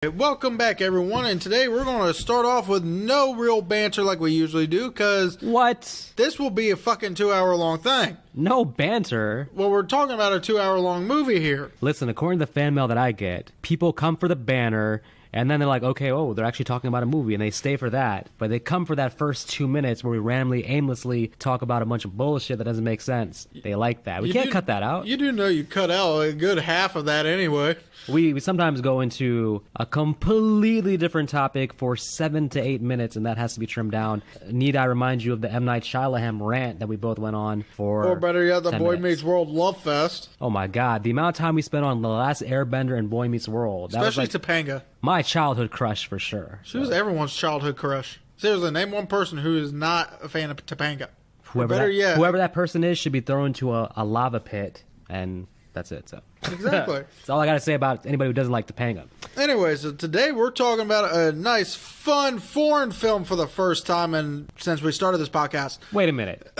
Welcome back, everyone, and today we're going to start off with no real banter like we usually do, because What? this will be a fucking 2-hour-long thing. No banter? Well, we're talking about a 2-hour-long movie here. Listen, according to the fan mail that I get, people come for the banner, and then they're like, okay, oh, they're actually talking about a movie, and they stay for that. But they come for that first 2 minutes where we randomly, aimlessly talk about a bunch of bullshit that doesn't make sense. They like that. We can't cut that out. You do know you cut out a good half of that anyway. We sometimes go into a completely different topic for 7 to 8 minutes, and that has to be trimmed down. Need I remind you of the M. Night Shyamalan rant that we both went on for Or better yet, the 10 Boy minutes. Meets World Love Fest. Oh my god, the amount of time we spent on The Last Airbender and Boy Meets World. That Especially was like Topanga. my childhood crush for sure. She was everyone's childhood crush. Seriously, name one person who is not a fan of Topanga. Whoever that person is should be thrown into a lava pit, and that's it. So Exactly. that's all I got to say about anybody who doesn't like Topanga. Anyway, so today we're talking about a nice, fun, foreign film for the first time and since we started this podcast. Wait a minute.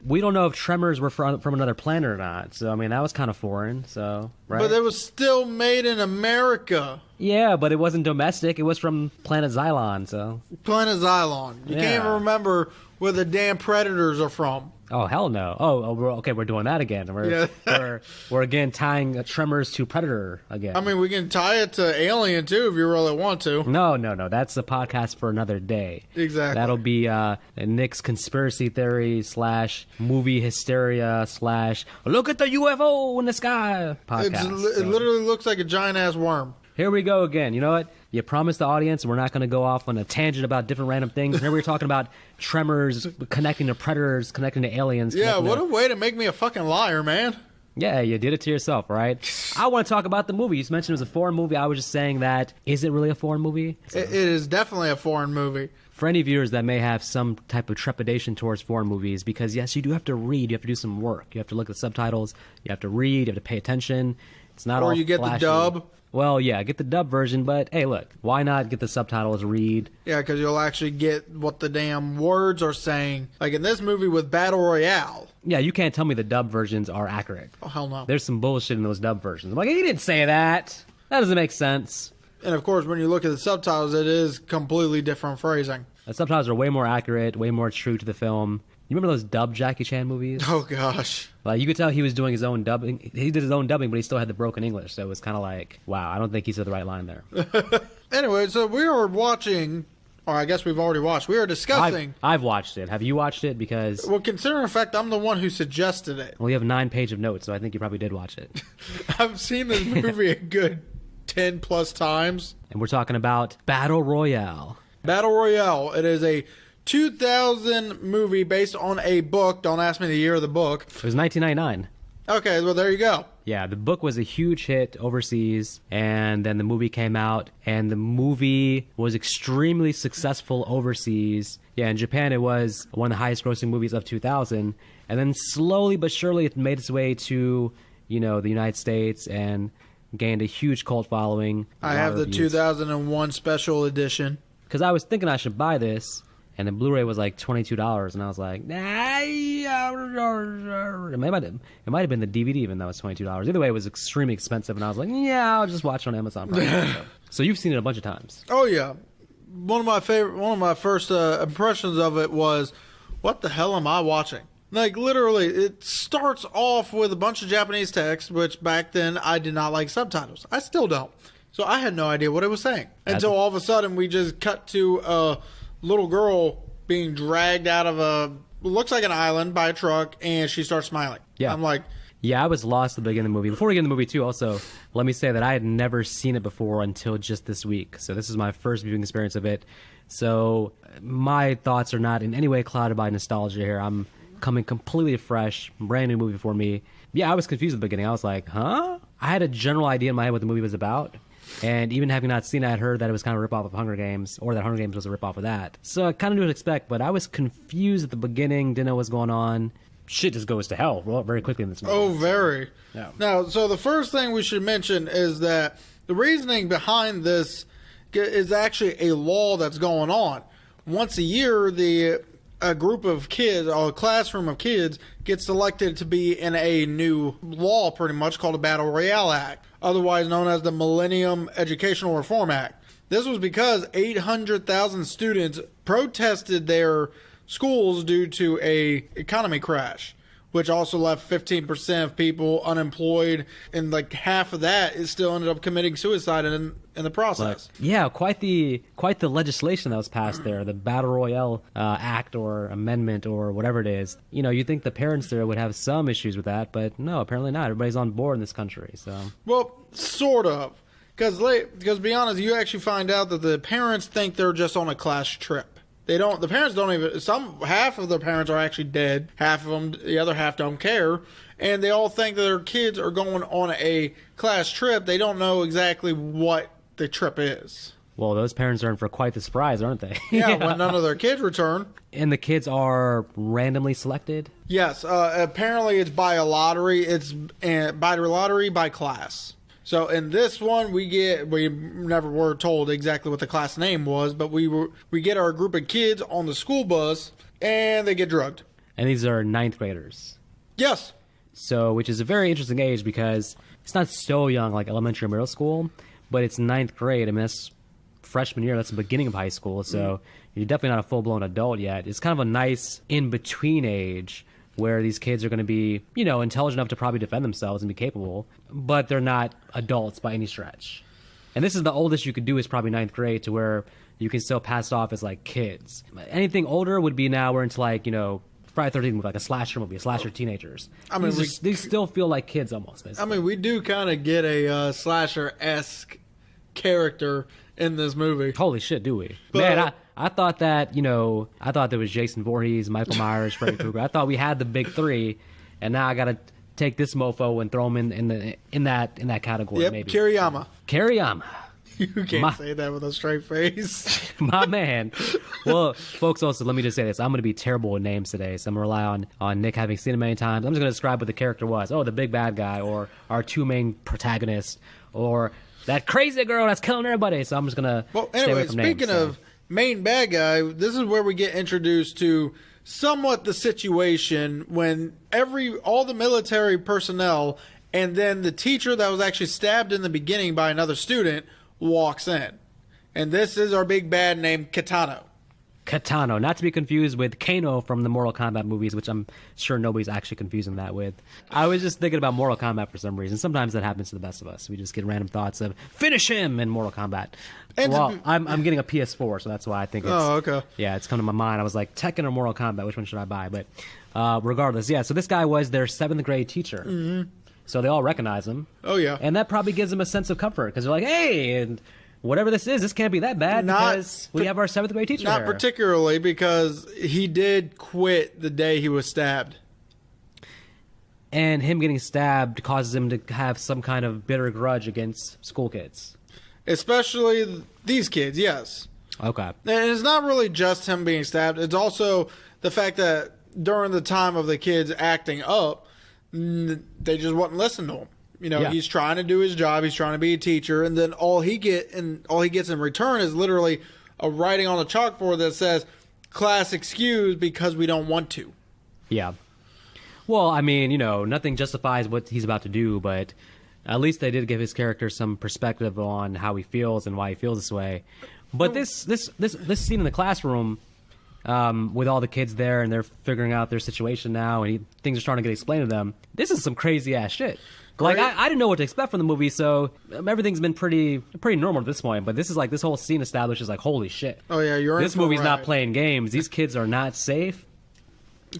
We don't know if Tremors were from another planet or not. So, I mean, that was kind of foreign. So, right? But it was still made in America. Yeah, but it wasn't domestic. It was from Planet Xylon, so. Planet Xylon. You can't even remember where the damn predators are from. Oh, hell no. Oh, we're doing that again. We're again tying Tremors to Predator again. I mean, we can tie it to Alien, too, if you really want to. No. That's a podcast for another day. Exactly. That'll be Nick's conspiracy theory / movie hysteria / look at the UFO in the sky podcast. It literally looks like a giant-ass worm. Here we go again. You know what? You promised the audience we're not going to go off on a tangent about different random things. Here we're talking about Tremors connecting to Predators, connecting to aliens. Yeah, what a way to make me a fucking liar, man. Yeah, you did it to yourself, right? I want to talk about the movie. You mentioned it was a foreign movie. I was just saying that, is it really a foreign movie? It is definitely a foreign movie. For any viewers that may have some type of trepidation towards foreign movies, because yes, you do have to read, you have to do some work. You have to look at the subtitles, you have to read, you have to pay attention. It's not all Or you get flashy. the dub. Well, yeah, get the dub version, but hey, look, why not get the subtitles, read? Yeah, because you'll actually get what the damn words are saying. Like in this movie with Battle Royale. Yeah, you can't tell me the dub versions are accurate. Oh, hell no. There's some bullshit in those dub versions. I'm like, he didn't say that. That doesn't make sense. And of course, when you look at the subtitles, it is completely different phrasing. The subtitles are way more accurate, way more true to the film. You remember those dub Jackie Chan movies? Oh, gosh. Like, you could tell he was doing his own dubbing. He did his own dubbing, but he still had the broken English. So it was kind of like, wow, I don't think he said the right line there. Anyway, so we are watching, or I guess we've already watched. We are discussing. I've watched it. Have you watched it? Because, Well, considering the fact I'm the one who suggested it. well, you have 9 pages of notes, so I think you probably did watch it. I've seen this movie a good 10 plus times. And we're talking about Battle Royale. Battle Royale. It is a 2000 movie based on a book. Don't ask me the year of the book. It was 1999. Okay, well, there you go. Yeah, the book was a huge hit overseas, and then the movie came out, and the movie was extremely successful overseas. Yeah, in Japan it was one of the highest grossing movies of 2000, and then slowly but surely it made its way to, the United States and gained a huge cult following. I have the 2001 special edition. Because I was thinking I should buy this, and the Blu-ray was like $22, and I was like, nah. It might have been the DVD even that was $22. Either way, it was extremely expensive, and I was like, yeah, I'll just watch it on Amazon Prime. So you've seen it a bunch of times. Oh yeah, one of my first impressions of it was, what the hell am I watching? Like literally, it starts off with a bunch of Japanese text, which back then I did not like subtitles. I still don't. So I had no idea what it was saying until all of a sudden we just cut to a little girl being dragged out of looks like an island by a truck, and she starts smiling. Yeah. I'm like, yeah, I was lost at the beginning of the movie. Before we get in the movie, too, also, let me say that I had never seen it before until just this week. So this is my first viewing experience of it. So my thoughts are not in any way clouded by nostalgia here. I'm coming completely fresh, brand new movie for me. Yeah, I was confused at the beginning. I was like, huh? I had a general idea in my head what the movie was about. And even having not seen it, I had heard that it was kind of a ripoff of Hunger Games, or that Hunger Games was a ripoff of that. So I kind of knew what to expect, but I was confused at the beginning, didn't know what was going on. Shit just goes to hell very quickly in this movie. oh, very. Yeah. Now, so the first thing we should mention is that the reasoning behind this is actually a law that's going on. Once a year, a group of kids, or a classroom of kids, gets selected to be in a new law, pretty much, called the Battle Royale Act, otherwise known as the Millennium Educational Reform Act. This was because 800,000 students protested their schools due to a economy crash, which also left 15% of people unemployed, and like half of that is still ended up committing suicide in the process. Yeah, quite the legislation that was passed there, the Battle Royale Act or amendment or whatever it is. You know, you'd think the parents there would have some issues with that, but no, apparently not. Everybody's on board in this country. So, well, sort of, because to be honest, you actually find out that the parents think they're just on a class trip. They don't. The parents don't even. Half of their parents are actually dead. Half of them, the other half, don't care, and they all think that their kids are going on a class trip. They don't know exactly what the trip is. Well, those parents are in for quite the surprise, aren't they? Yeah, when none of their kids return. And the kids are randomly selected? Yes. Apparently, it's by a lottery. It's by lottery by class. So in this one, we never were told exactly what the class name was, but we get our group of kids on the school bus, and they get drugged. And these are 9th graders. Yes. So, which is a very interesting age because it's not so young like elementary or middle school, but it's 9th grade. I mean, that's freshman year. That's the beginning of high school. So you're definitely not a full-blown adult yet. It's kind of a nice in-between age where these kids are going to be, you know, intelligent enough to probably defend themselves and be capable, but they're not adults by any stretch. And this is the oldest you could do is probably 9th grade, to where you can still pass off as, like, kids. Anything older would be now we're into, like, you know, Friday 13th movie, like a slasher movie, a slasher teenagers. I mean, these still feel like kids almost, basically. I mean, we do kind of get a slasher-esque character in this movie. Holy shit, do we? But, man, I thought that, you know, I thought there was Jason Voorhees, Michael Myers, Freddy Krueger. I thought we had the big three, and now I got to take this mofo and throw him in that category. Yep, maybe. Kiriyama. You can't say that with a straight face. My man. Well, folks, also, let me just say this. I'm going to be terrible with names today, so I'm going to rely on Nick having seen it many times. I'm just going to describe what the character was. Oh, the big bad guy, or our two main protagonists, or that crazy girl that's killing everybody. So I'm just going to stay away from names. Speaking of main bad guy, this is where we get introduced to somewhat the situation when all the military personnel and then the teacher that was actually stabbed in the beginning by another student walks in. And this is our big bad named Kitano. Kitano, not to be confused with Kano from the Mortal Kombat movies, which I'm sure nobody's actually confusing that with. I was just thinking about Mortal Kombat for some reason. Sometimes that happens to the best of us. We just get random thoughts of, finish him in Mortal Kombat. And well, I'm getting a PS4, so that's why I think it's... Oh, okay. Yeah, it's come to my mind. I was like, Tekken or Mortal Kombat, which one should I buy? But regardless, yeah, so this guy was their 7th grade teacher. Mm-hmm. So they all recognize him. Oh, yeah. And that probably gives them a sense of comfort, because they're like, hey... and whatever this is, this can't be that bad because we have our 7th grade teacher Not particularly, because he did quit the day he was stabbed. And him getting stabbed causes him to have some kind of bitter grudge against school kids. Especially these kids, yes. Okay. And it's not really just him being stabbed. It's also the fact that during the time of the kids acting up, they just wouldn't listen to him. You know, He's trying to do his job. He's trying to be a teacher, and then all he gets in return is literally a writing on the chalkboard that says, "Class excused because we don't want to." Yeah. Well, I mean, you know, nothing justifies what he's about to do, but at least they did give his character some perspective on how he feels and why he feels this way. But this scene in the classroom, with all the kids there and they're figuring out their situation now, and things are starting to get explained to them. This is some crazy ass shit. Like, I didn't know what to expect from the movie, so everything's been pretty normal at this point. But this is like, this whole scene establishes like, holy shit. Oh, yeah, this movie's not playing games. These kids are not safe.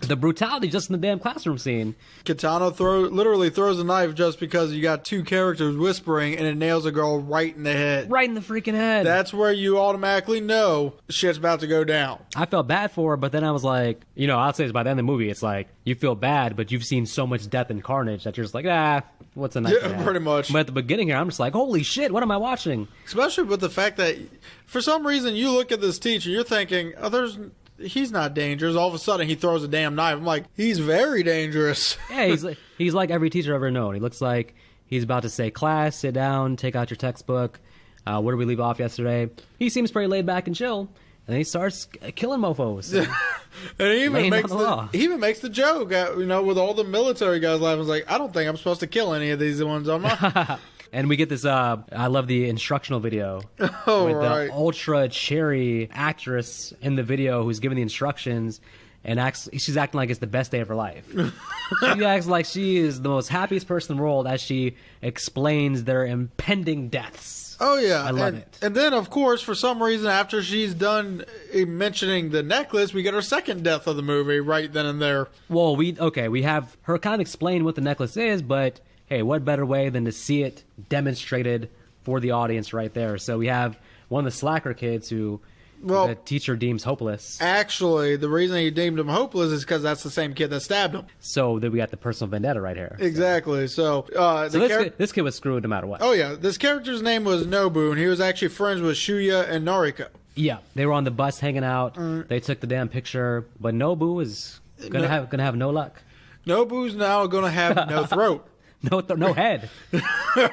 The brutality just in the damn classroom scene. Kitano literally throws a knife just because you got two characters whispering and it nails a girl right in the head. Right in the freaking head. That's where you automatically know shit's about to go down. I felt bad for her, but then I was like, you know, I'll say this, by the end of the movie, it's like, you feel bad, but you've seen so much death and carnage that you're just like, what's a knife? Yeah, pretty much. But at the beginning here, I'm just like, holy shit, what am I watching? Especially with the fact that, for some reason, you look at this teacher, you're thinking, he's not dangerous. All of a sudden, he throws a damn knife. I'm like, he's very dangerous. Yeah, he's like every teacher I've ever known. He looks like he's about to say, class, sit down, take out your textbook. Where did we leave off yesterday? He seems pretty laid back and chill. And then he starts killing mofos. And he even makes the joke, with all the military guys laughing. He's like, I don't think I'm supposed to kill any of these ones, am I? And we get this, I love the instructional video. Oh, with right. the ultra cherry actress in the video who's giving the instructions and she's acting like it's the best day of her life. She acts like she is the most happiest person in the world as she explains their impending deaths. Oh, yeah. I love it. And then, of course, for some reason, after she's done mentioning the necklace, we get our second death of the movie right then and there. Well, we have her kind of explain what the necklace is, but hey, what better way than to see it demonstrated for the audience right there? So we have one of the slacker kids who the teacher deems hopeless. Actually, the reason he deemed him hopeless is because that's the same kid that stabbed him. So then we got the personal vendetta right here. Exactly. So, this kid was screwed no matter what. Oh, yeah. This character's name was Nobu, and he was actually friends with Shuya and Nariko. Yeah. They were on the bus hanging out. They took the damn picture. But Nobu is gonna have no luck. Nobu's now going to have no throat. No head.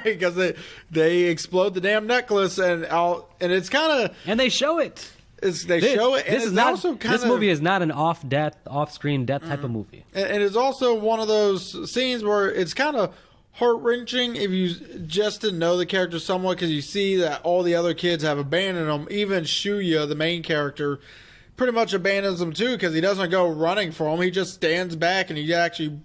Because they explode the damn necklace, and it's kind of... And they show it. Show it, and it's also kind of... This movie is not an off-screen death type of movie. And it's also one of those scenes where it's kind of heart-wrenching if you just to know the character somewhat, because you see that all the other kids have abandoned them. Even Shuya, the main character, pretty much abandons them too, because he doesn't go running for him. He just stands back, and he actually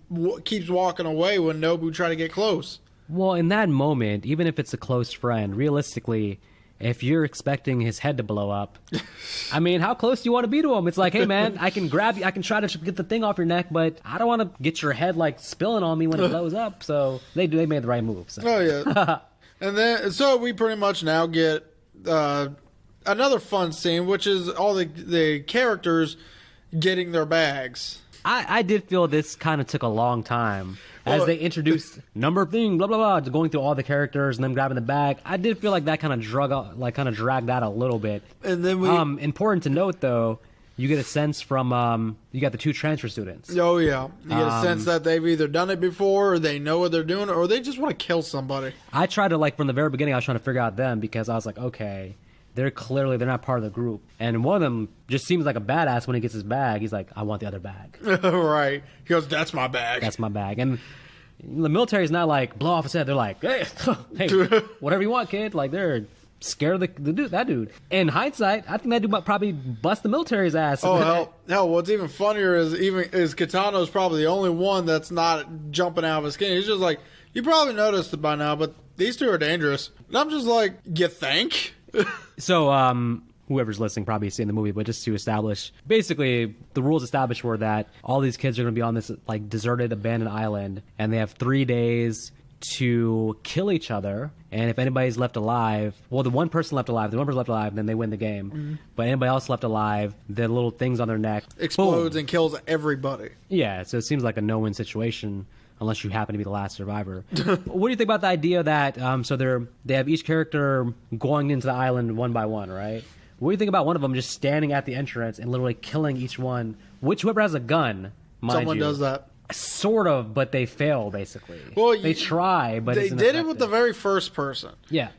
keeps walking away when Nobu try to get close. Well, in that moment, even if it's a close friend, realistically, if you're expecting his head to blow up, I mean, how close do you want to be to him? It's like, hey, man, I can grab you. I can try to get the thing off your neck, but I don't want to get your head, like, spilling on me when it blows up. So they made the right move. So. Oh, yeah. And then, so we pretty much now get another fun scene, which is all the characters getting their bags. I did feel this kind of took a long time. As they introduced number thing, blah, blah, blah, going through all the characters and them grabbing the bag. I did feel like that kind of dragged out a little bit. And then important to note, though, you get a sense from, you got the two transfer students. Oh, yeah. You get a sense that they've either done it before, or they know what they're doing, or they just want to kill somebody. I tried to, from the very beginning, I was trying to figure out them, because I was like, okay, they're not part of the group. And one of them just seems like a badass when he gets his bag. He's like, I want the other bag. Right. He goes, that's my bag. That's my bag. And the military's not like, blow off his head. They're like, hey, whatever you want, kid. Like, they're scared of that dude. In hindsight, I think that dude might probably bust the military's ass. Oh, hell, what's even funnier is Kitano's probably the only one that's not jumping out of his skin. He's just like, you probably noticed it by now, but these two are dangerous. And I'm just like, you think? So, whoever's listening probably seen the movie, but just to establish, basically, the rules established were that all these kids are going to be on this, deserted, abandoned island, and they have 3 days to kill each other, and if anybody's left alive, well, the one person left alive, then they win the game. Mm-hmm. But anybody else left alive, the little things on their neck explodes and kills everybody. Yeah, so it seems like a no-win situation, unless you happen to be the last survivor. What do you think about the idea that, so they have each character going into the island one by one, right? What do you think about one of them just standing at the entrance and literally killing each one? Whoever has a gun, mind Someone you. does that. Sort of, but they fail, basically. Well, they try, but they did it with the very first person. Yeah.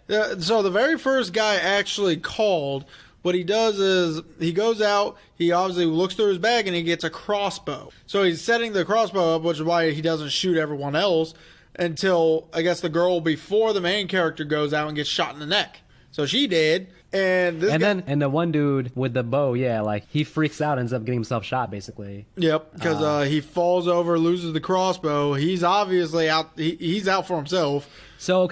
So the very first guy actually called. What he does is he goes out, he obviously looks through his bag, and he gets a crossbow. So he's setting the crossbow up, which is why he doesn't shoot everyone else until, I guess, the girl before the main character goes out and gets shot in the neck. So she did. And the one dude with the bow, he freaks out, ends up getting himself shot, basically. Yep, because he falls over, loses the crossbow. He's obviously out. He's out for himself. So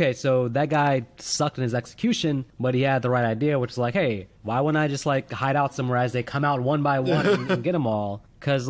that guy sucked in his execution, but he had the right idea, which is like, hey, why wouldn't I just hide out somewhere as they come out one by one and get them all? Because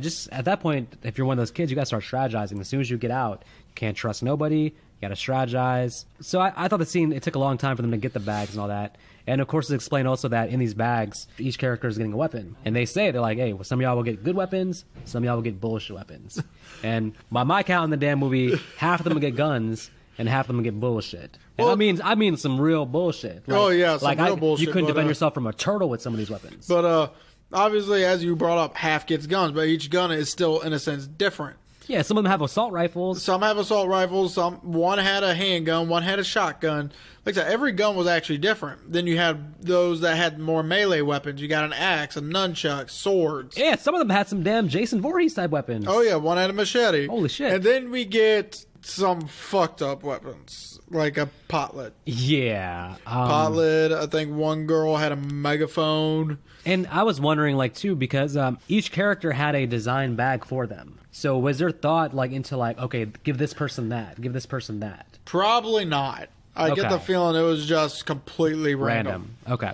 just at that point, if you're one of those kids, you got to start strategizing. As soon as you get out, you can't trust nobody. You got to strategize. So I thought the scene, it took a long time for them to get the bags and all that. And, of course, it's explained also that in these bags, each character is getting a weapon. And they're like, hey, well, some of y'all will get good weapons, some of y'all will get bullshit weapons. And by my count in the damn movie, half of them will get guns and half of them will get bullshit. And well, I mean some real bullshit. Some real bullshit. You couldn't defend yourself from a turtle with some of these weapons. But obviously, as you brought up, half gets guns, but each gun is still, in a sense, different. Yeah, some of them have assault rifles. Some have assault rifles. One had a handgun. One had a shotgun. Like I said, every gun was actually different. Then you had those that had more melee weapons. You got an axe, a nunchuck, swords. Yeah, some of them had some damn Jason Voorhees type weapons. Oh, yeah. One had a machete. Holy shit. And then we get some fucked up weapons, like a potlet. Yeah. Potlet. I think one girl had a megaphone. And I was wondering, like, too, because each character had a design bag for them. So was there thought, like, into, like, okay, give this person that, give this person that? Probably not. I get the feeling it was just completely random. Okay.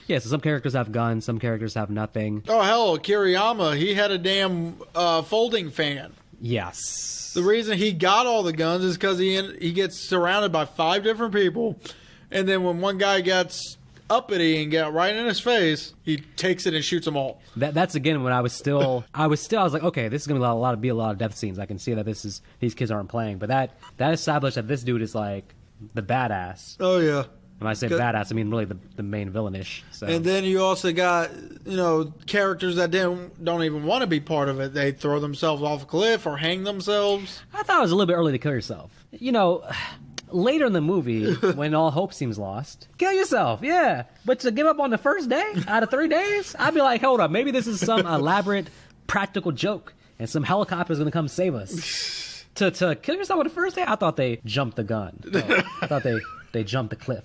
Yeah, so some characters have guns, some characters have nothing. Oh, hell, Kiriyama, he had a damn folding fan. Yes. The reason he got all the guns is because he gets surrounded by 5 different people, and then when one guy gets uppity and get right in his face, he takes it and shoots them all. That's again when I was like, okay, this is gonna be a lot of death scenes. I can see that these kids aren't playing, but that established that this dude is like the badass. Oh yeah. When I say badass, I mean really the main villainish. So. And then you also got, characters that don't even want to be part of it. They throw themselves off a cliff or hang themselves. I thought it was a little bit early to kill yourself. Later in the movie, when all hope seems lost, kill yourself, yeah. But to give up on the first day out of 3 days, I'd be like, hold up, maybe this is some elaborate practical joke, and some helicopter's going to come save us. To kill yourself on the first day, I thought they jumped the gun. I thought they jumped the cliff.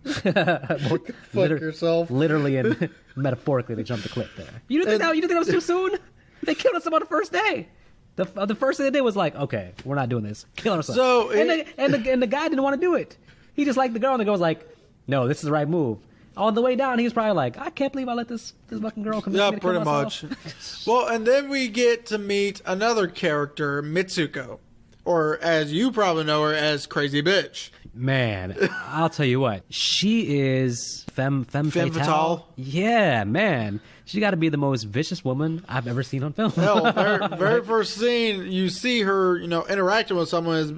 Fuck yourself. Literally and metaphorically, they jumped the cliff there. You didn't think that was too soon? They killed us on the first day. The first thing they did was like, okay, we're not doing this. Kill ourselves. So and the guy didn't want to do it. He just liked the girl, and the girl was like, no, this is the right move. On the way down, he was probably like, I can't believe I let this fucking girl come. Yeah, me to pretty kill myself. much. Well, and then we get to meet another character, Mitsuko, or as you probably know her as Crazy Bitch. Man, I'll tell you what, she is femme fatale. Yeah, man, she got to be the most vicious woman I've ever seen on film. Hell, very first scene, you see her, interacting with someone is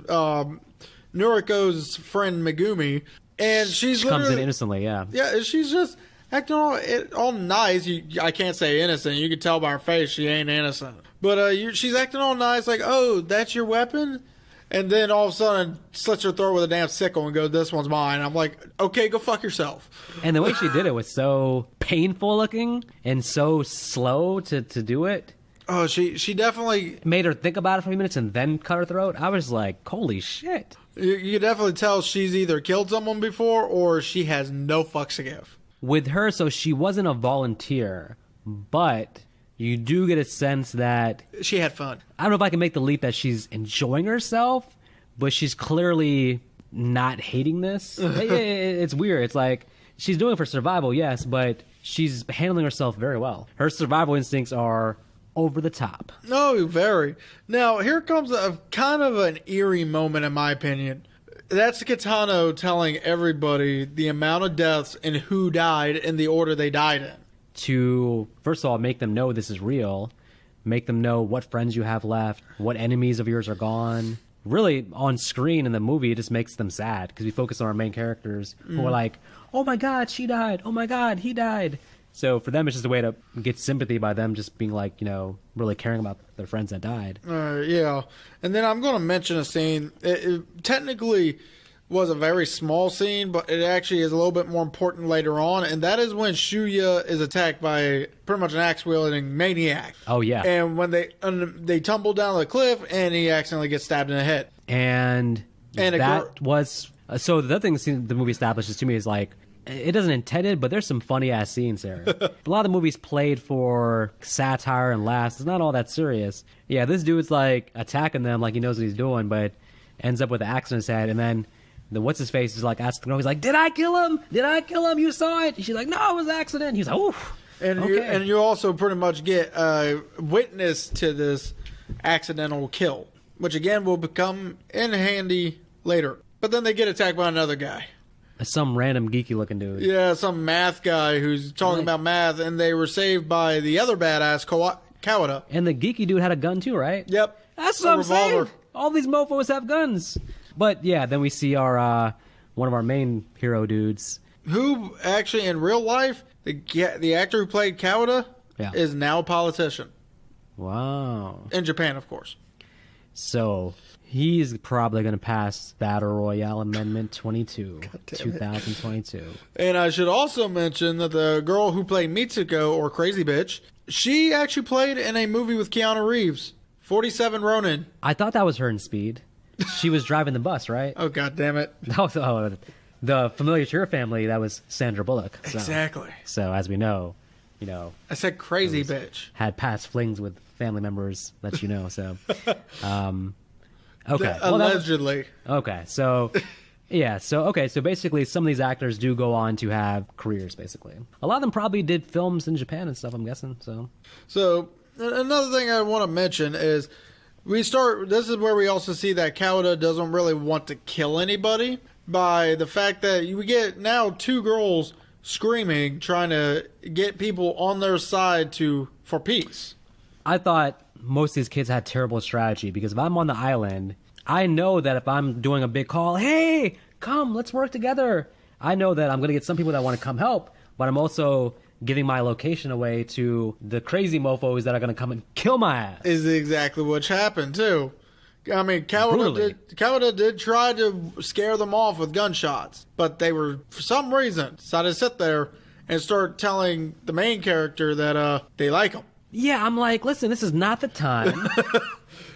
Noriko's friend Megumi, and she comes in innocently. Yeah, she's just acting all nice. I can't say innocent. You can tell by her face she ain't innocent. But she's acting all nice, like, oh, that's your weapon. And then all of a sudden, slits her throat with a damn sickle and goes, this one's mine. I'm like, okay, go fuck yourself. And the way she did it was so painful looking and so slow to do it. Oh, she definitely... made her think about it for a few minutes and then cut her throat. I was like, holy shit. You can definitely tell she's either killed someone before or she has no fucks to give. With her, so she wasn't a volunteer, but... you do get a sense that... she had fun. I don't know if I can make the leap that she's enjoying herself, but she's clearly not hating this. It's weird. It's like, she's doing it for survival, yes, but she's handling herself very well. Her survival instincts are over the top. No, very. Now, here comes a kind of an eerie moment, in my opinion. That's Kitano telling everybody the amount of deaths and who died in the order they died in. To, first of all, make them know this is real, make them know what friends you have left, what enemies of yours are gone. Really, on screen in the movie, it just makes them sad because we focus on our main characters who are like, oh my god, she died. Oh my god, he died. So for them, it's just a way to get sympathy by them just being like, really caring about their friends that died. Yeah. And then I'm going to mention a scene. It technically was a very small scene, but it actually is a little bit more important later on, and that is when Shuya is attacked by pretty much an axe-wielding maniac. Oh, yeah. And when they tumble down the cliff, and he accidentally gets stabbed in the head. And that was... so the other thing the movie establishes to me is, like, it doesn't intend it, but there's some funny-ass scenes there. A lot of the movies played for satire and laughs. It's not all that serious. Yeah, this dude's, like, attacking them like he knows what he's doing, but ends up with an axe in his head, and then... what's-his-face is like asking the girl, he's like, did I kill him? Did I kill him? You saw it? And she's like, no, it was an accident. He's like, oof. And you also pretty much get a witness to this accidental kill, which again will become in handy later. But then they get attacked by another guy. Some random geeky-looking dude. Yeah, some math guy who's talking about math, and they were saved by the other badass, Kawada. And the geeky dude had a gun too, right? Yep. That's what I'm saying. All these mofos have guns. But yeah, then we see our one of our main hero dudes, who actually in real life, the actor who played Kawada is now a politician. Wow. In Japan, of course. So he's probably going to pass Battle Royale Amendment 22, 2022. And I should also mention that the girl who played Mitsuko, or Crazy Bitch, she actually played in a movie with Keanu Reeves, 47 Ronin. I thought that was her in Speed. She was driving the bus, right? Oh, God damn it. The familiar to your family, that was Sandra Bullock. So, Exactly. So as we know, I said crazy bitch. had past flings with family members that you know. So, okay, Allegedly. okay. So, yeah. So basically, some of these actors do go on to have careers. Basically, a lot of them probably did films in Japan and stuff. I'm guessing. So another thing I want to mention is this is where we also see that Caledon doesn't really want to kill anybody by the fact that we get now 2 girls screaming, trying to get people on their side for peace. I thought most of these kids had terrible strategy because if I'm on the island, I know that if I'm doing a big call, hey, come, let's work together. I know that I'm going to get some people that want to come help, but I'm also giving my location away to the crazy mofos that are going to come and kill my ass. Is exactly what happened, too. I mean, Caledon did try to scare them off with gunshots, but they were, for some reason, decided to sit there and start telling the main character that they like him. Yeah, I'm like, listen, this is not the time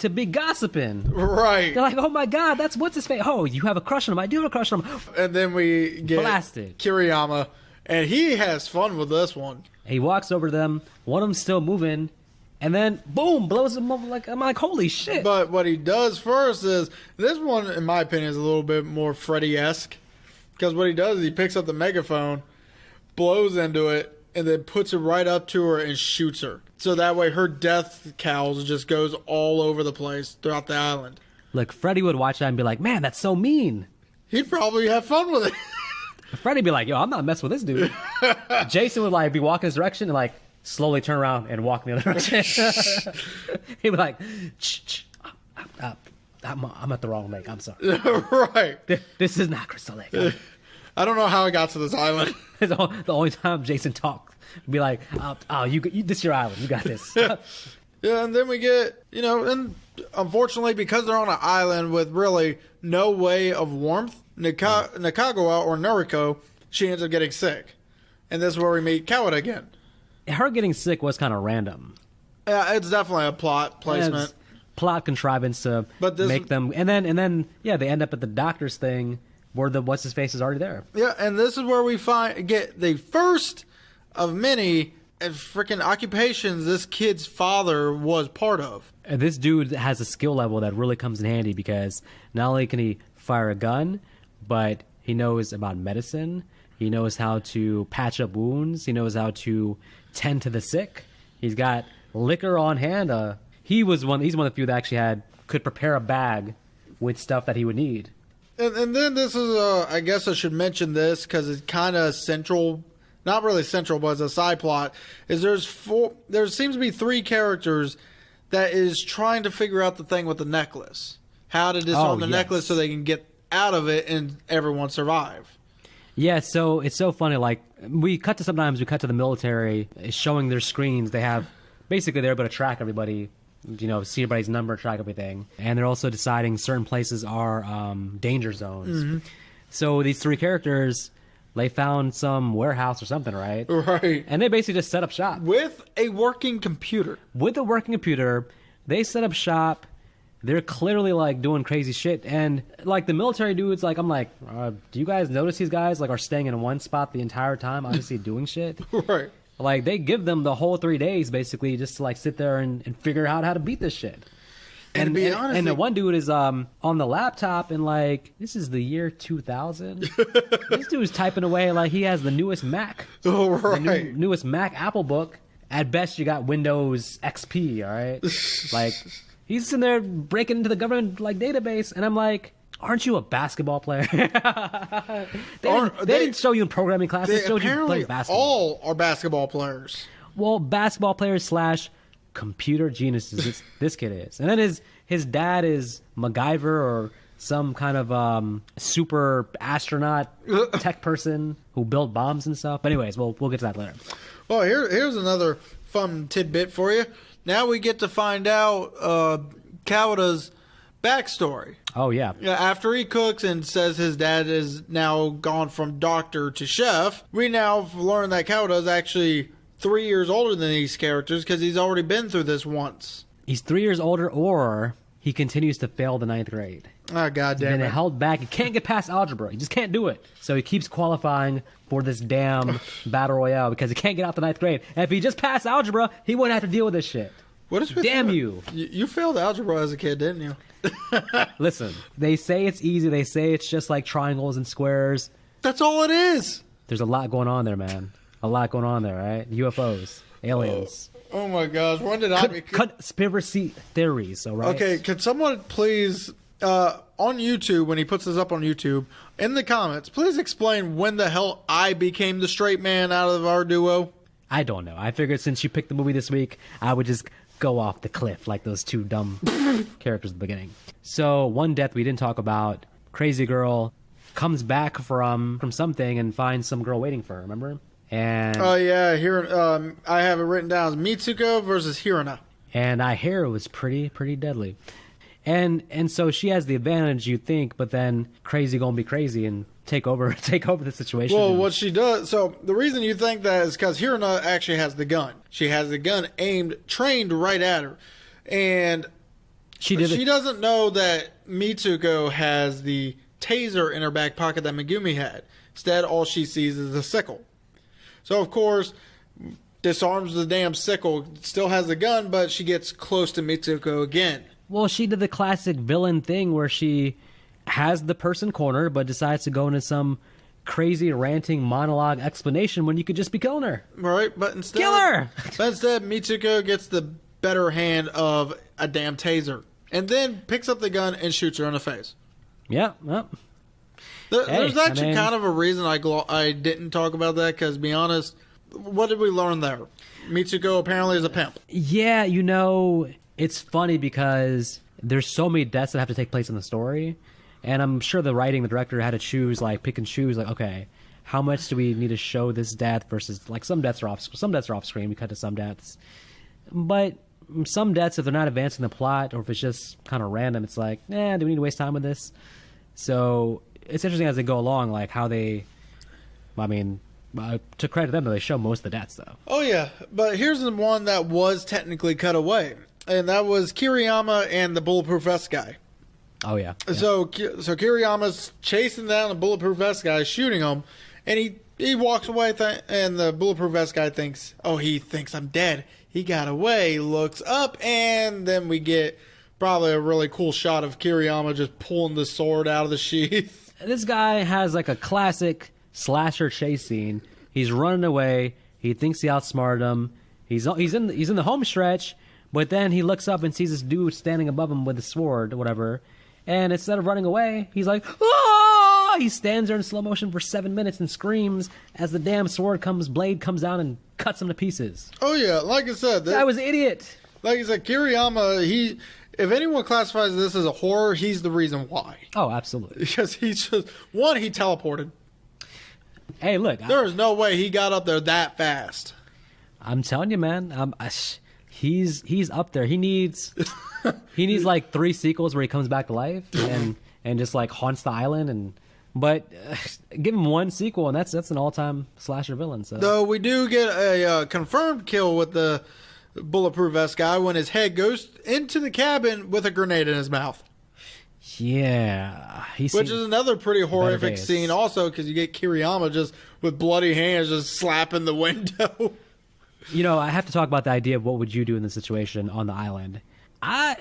to be gossiping. Right. They're like, oh my God, what's his face? Oh, you have a crush on him. I do have a crush on him. And then we get Blasted. Kiriyama, and he has fun with this one. He walks over to them. One of them's still moving. And then, boom, blows him up. I'm like, holy shit. But what he does first is, this one, in my opinion, is a little bit more Freddy-esque. Because what he does is he picks up the megaphone, blows into it, and then puts it right up to her and shoots her. So that way her death cowls just goes all over the place throughout the island. Look, Freddy would watch that and be like, man, that's so mean. He'd probably have fun with it. Freddy'd be like, yo, I'm not messing with this dude. Jason would like be walking his direction and like slowly turn around and walk in the other direction. He'd be like, I'm at the wrong lake. I'm sorry. Right. This is not Crystal Lake. I don't know how I got to this island. The only time Jason talked, be like, you this is your island. You got this. Yeah, and then we get, and unfortunately, because they're on an island with really no way of warmth, Nakagawa, or Noriko, she ends up getting sick. And this is where we meet Caledon again. Her getting sick was kind of random. Yeah, it's definitely a plot placement. Plot contrivance to make them... And then, yeah, they end up at the doctor's thing where the what's-his-face is already there. Yeah, and this is where we get the first of many freaking occupations this kid's father was part of. And this dude has a skill level that really comes in handy because not only can he fire a gun, but he knows about medicine. He knows how to patch up wounds. He knows how to tend to the sick. He's got liquor on hand. He's one of the few that actually could prepare a bag with stuff that he would need. And then this is, I guess I should mention this because it's kind of central. Not really central, but it's a side plot. There seems to be 3 characters that is trying to figure out the thing with the necklace. How to disarm the necklace so they can get out of it and everyone survive. Yeah, so it's so funny. Like, we cut to the military showing their screens. They have, basically, they're able to track everybody, see everybody's number, track everything. And they're also deciding certain places are danger zones. Mm-hmm. So these 3 characters, they found some warehouse or something, right? Right. And they basically just set up shop. With a working computer. They set up shop. They're clearly, like, doing crazy shit. And, like, the military dudes, like, I'm like, do you guys notice these guys, like, are staying in one spot the entire time, obviously doing shit? Right. Like, they give them the whole 3 days, basically, just to, like, sit there and figure out how to beat this shit. And to be honest, the one dude is on the laptop, and, like, this is the year 2000. This dude's typing away like he has the newest Mac. Oh, right. The newest Mac Apple book. At best, you got Windows XP, all right? Like... He's sitting there breaking into the government database, and I'm like, "Aren't you a basketball player?" they didn't show you in programming class. They showed you playing basketball. All are basketball players. Well, basketball players / computer geniuses. This kid is, and then his dad is MacGyver or some kind of super astronaut tech person who built bombs and stuff. But anyways, we'll get to that later. Well, here's another fun tidbit for you. Now we get to find out Caledon's backstory. Oh, yeah. After he cooks and says his dad is now gone from doctor to chef, we now learn that Caledon is actually 3 years older than these characters because he's already been through this once. He's 3 years older, or he continues to fail the 9th grade. Oh, God damn Then it. it held back. He can't get past algebra. He just can't do it. So he keeps qualifying for this damn Battle Royale because he can't get out the 9th grade. And if he just passed algebra, he wouldn't have to deal with this shit. What is with Damn you. You failed algebra as a kid, didn't you? Listen, they say it's easy. They say it's just like triangles and squares. That's all it is. There's a lot going on there, man. A lot going on there, right? UFOs, aliens. Oh my gosh, when did I... Conspiracy theories, all right? Okay, can someone please, on YouTube, when he puts this up on YouTube, in the comments, please explain when the hell I became the straight man out of our duo? I don't know. I figured since you picked the movie this week, I would just go off the cliff like those two dumb characters at the beginning. So, one death we didn't talk about, crazy girl comes back from something and finds some girl waiting for her, remember? And Oh yeah, here I have it written down as Mitsuko versus Hirona. And I hear it was pretty deadly. And so she has the advantage, you think, but then crazy gonna be crazy and take over the situation. Well, what she does, so the reason you think that is because Hirona actually has the gun. She has the gun trained right at her. And she doesn't know that Mitsuko has the taser in her back pocket that Megumi had. Instead, all she sees is a sickle. So, of course, disarms the damn sickle, still has the gun, but she gets close to Mitsuko again. Well, she did the classic villain thing where she has the person cornered, but decides to go into some crazy ranting monologue explanation when you could just be killing her. Right, but instead... Kill her! But instead, Mitsuko gets the better hand of a damn taser. And then picks up the gun and shoots her in the face. Yeah, well... There's actually kind of a reason I didn't talk about that, because, to be honest, what did we learn there? Mitsuko apparently is a pimp. Yeah, you know, it's funny because there's so many deaths that have to take place in the story, and I'm sure the director had to choose, like, pick and choose, like, okay, how much do we need to show this death versus, like, some deaths are off screen, we cut to some deaths. But some deaths, if they're not advancing the plot, or if it's just kind of random, it's like, do we need to waste time with this? So... it's interesting as they go along, like how they, to credit them, they show most of the deaths, though. Oh, yeah. But here's the one that was technically cut away. And that was Kiriyama and the Bulletproof Vest guy. Oh, yeah. So Kiriyama's chasing down the Bulletproof Vest guy, shooting him. And he walks away, and the Bulletproof Vest guy thinks, he thinks I'm dead. He got away, looks up, and then we get probably a really cool shot of Kiriyama just pulling the sword out of the sheath. This guy has like a classic slasher chase scene. He's running away. He thinks he outsmarted him. He's in the home stretch, but then he looks up and sees this dude standing above him with a sword or whatever. And instead of running away, he's like, ah! He stands there in slow motion for 7 minutes and screams as the damn blade comes down and cuts him to pieces. Oh yeah, like I said, That guy was an idiot. Like I said, Kiriyama, if anyone classifies this as a horror, he's the reason why. Oh, absolutely. Because he teleported. Hey, look. There is no way he got up there that fast. I'm telling you, man. He's up there. He needs like 3 sequels where he comes back to life and just like haunts the island. But give him 1 sequel and that's an all-time slasher villain. So though we do get a confirmed kill with the Bulletproof Vest guy when his head goes into the cabin with a grenade in his mouth. Yeah. Which is another pretty horrific scene also, because you get Kiriyama just with bloody hands just slapping the window. You know, I have to talk about the idea of what would you do in this situation on the island. I'd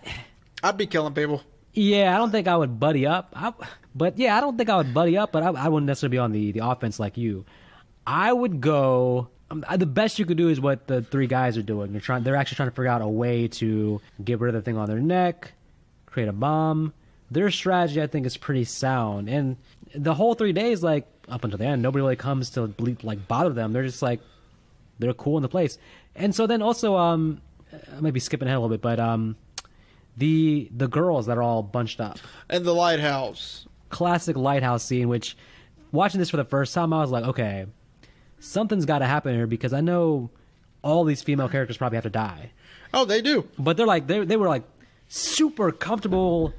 be killing people. Yeah, I don't think I would buddy up. I wouldn't necessarily be on the offense like you. I would go... the best you could do is what the 3 guys are doing. They're actually trying to figure out a way to get rid of the thing on their neck, create a bomb. Their strategy, I think, is pretty sound. And the whole 3 days, like, up until the end, nobody really comes to, like, bother them. They're just, like, they're cool in the place. And so then also, I might be skipping ahead a little bit, but the girls that are all bunched up. And the lighthouse. Classic lighthouse scene, which, watching this for the first time, I was like, okay, something's got to happen here, because I know all these female characters probably have to die. Oh, they do. But they're like, they were like super comfortable,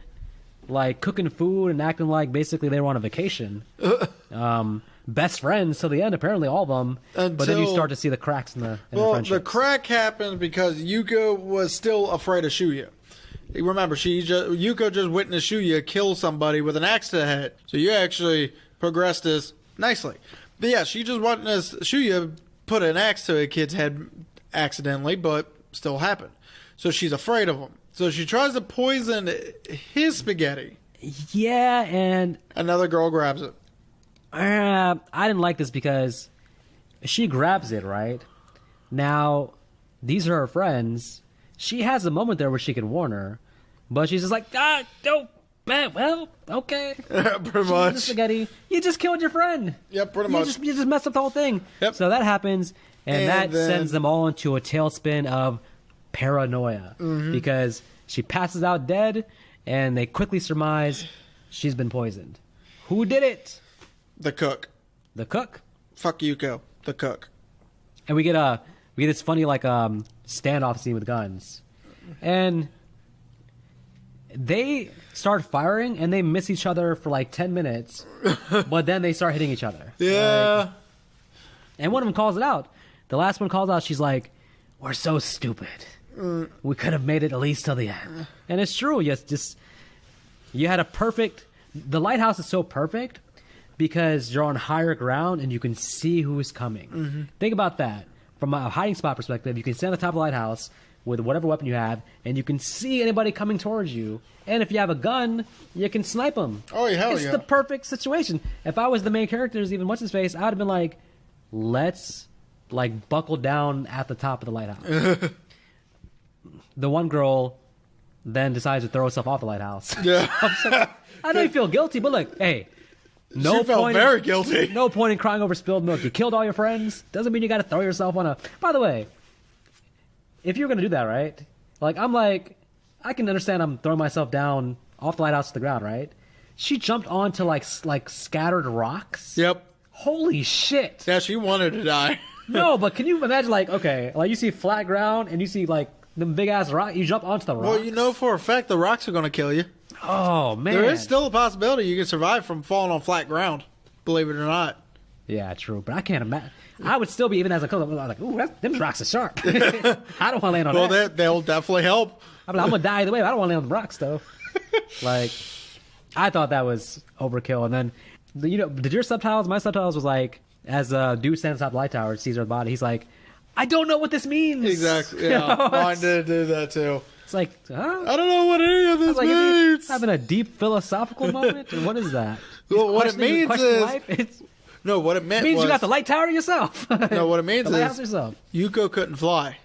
like cooking food and acting like basically they were on a vacation. Best friends till the end, apparently, all of them. But then you start to see the cracks in the friendship. The crack happened because Yuko was still afraid of Shuya. Remember, Yuko just witnessed Shuya kill somebody with an axe to the head. So you actually progressed this nicely. But yeah, she just witnessed Shuya put an axe to a kid's head accidentally, but still happened. So she's afraid of him. So she tries to poison his spaghetti. Yeah, and another girl grabs it. I didn't like this because she grabs it, right? Now, these are her friends. She has a moment there where she can warn her, but she's just like, don't. Well, okay. Pretty much. Spaghetti. You just killed your friend. Yep, pretty much. You just messed up the whole thing. Yep. So that happens, and that sends them all into a tailspin of paranoia because she passes out dead, and they quickly surmise she's been poisoned. Who did it? The cook. The cook? Fuck Yuko. The cook. And we get this funny standoff scene with guns, and they start firing and they miss each other for like 10 minutes, but then they start hitting each other. Yeah. And one of them calls it out. The last one calls out. She's like, "We're so stupid. We could have made it at least till the end." And it's true. Yes, just you had a perfect. The lighthouse is so perfect because you're on higher ground and you can see who is coming. Think about that. From a hiding spot perspective, you can stand on the top of the lighthouse with whatever weapon you have, and you can see anybody coming towards you. And if you have a gun, you can snipe them. Oh, hell it's yeah. the perfect situation. If I was the main characters, even what's his face, I would have been like, let's buckle down at the top of the lighthouse. The one girl then decides to throw herself off the lighthouse. Yeah. I know you feel guilty, but look, hey, she felt very guilty. No point in crying over spilled milk. You killed all your friends. Doesn't mean you got to throw yourself on a. By the way, if you're gonna do that, right? I can understand. I'm throwing myself down off the lighthouse to the ground, right? She jumped onto like scattered rocks. Yep. Holy shit. Yeah, she wanted to die. No, but can you imagine you see flat ground and you see them big ass rock, you jump onto the rocks. Well, you know for a fact the rocks are gonna kill you. Oh man. There is still a possibility you can survive from falling on flat ground. Believe it or not. Yeah, true. But I can't imagine. I would still be, even as a coach, I'm like, ooh, them rocks are sharp. I don't want to land on that. Well, they'll definitely help. I'm going to die either way, but I don't want to land on the rocks, though. I thought that was overkill. And then, did your subtitles, my subtitles was like, as a dude stands on top of the light tower, sees her body, he's like, I don't know what this means. Exactly. Yeah, mine did do that, too. It's like, huh? I don't know what any of this means. Is he having a deep philosophical moment? Or what is that? Well, what it means is... No, what it meant means was... you got the light tower to yourself. No, what it means is... Yourself. Yuko couldn't fly.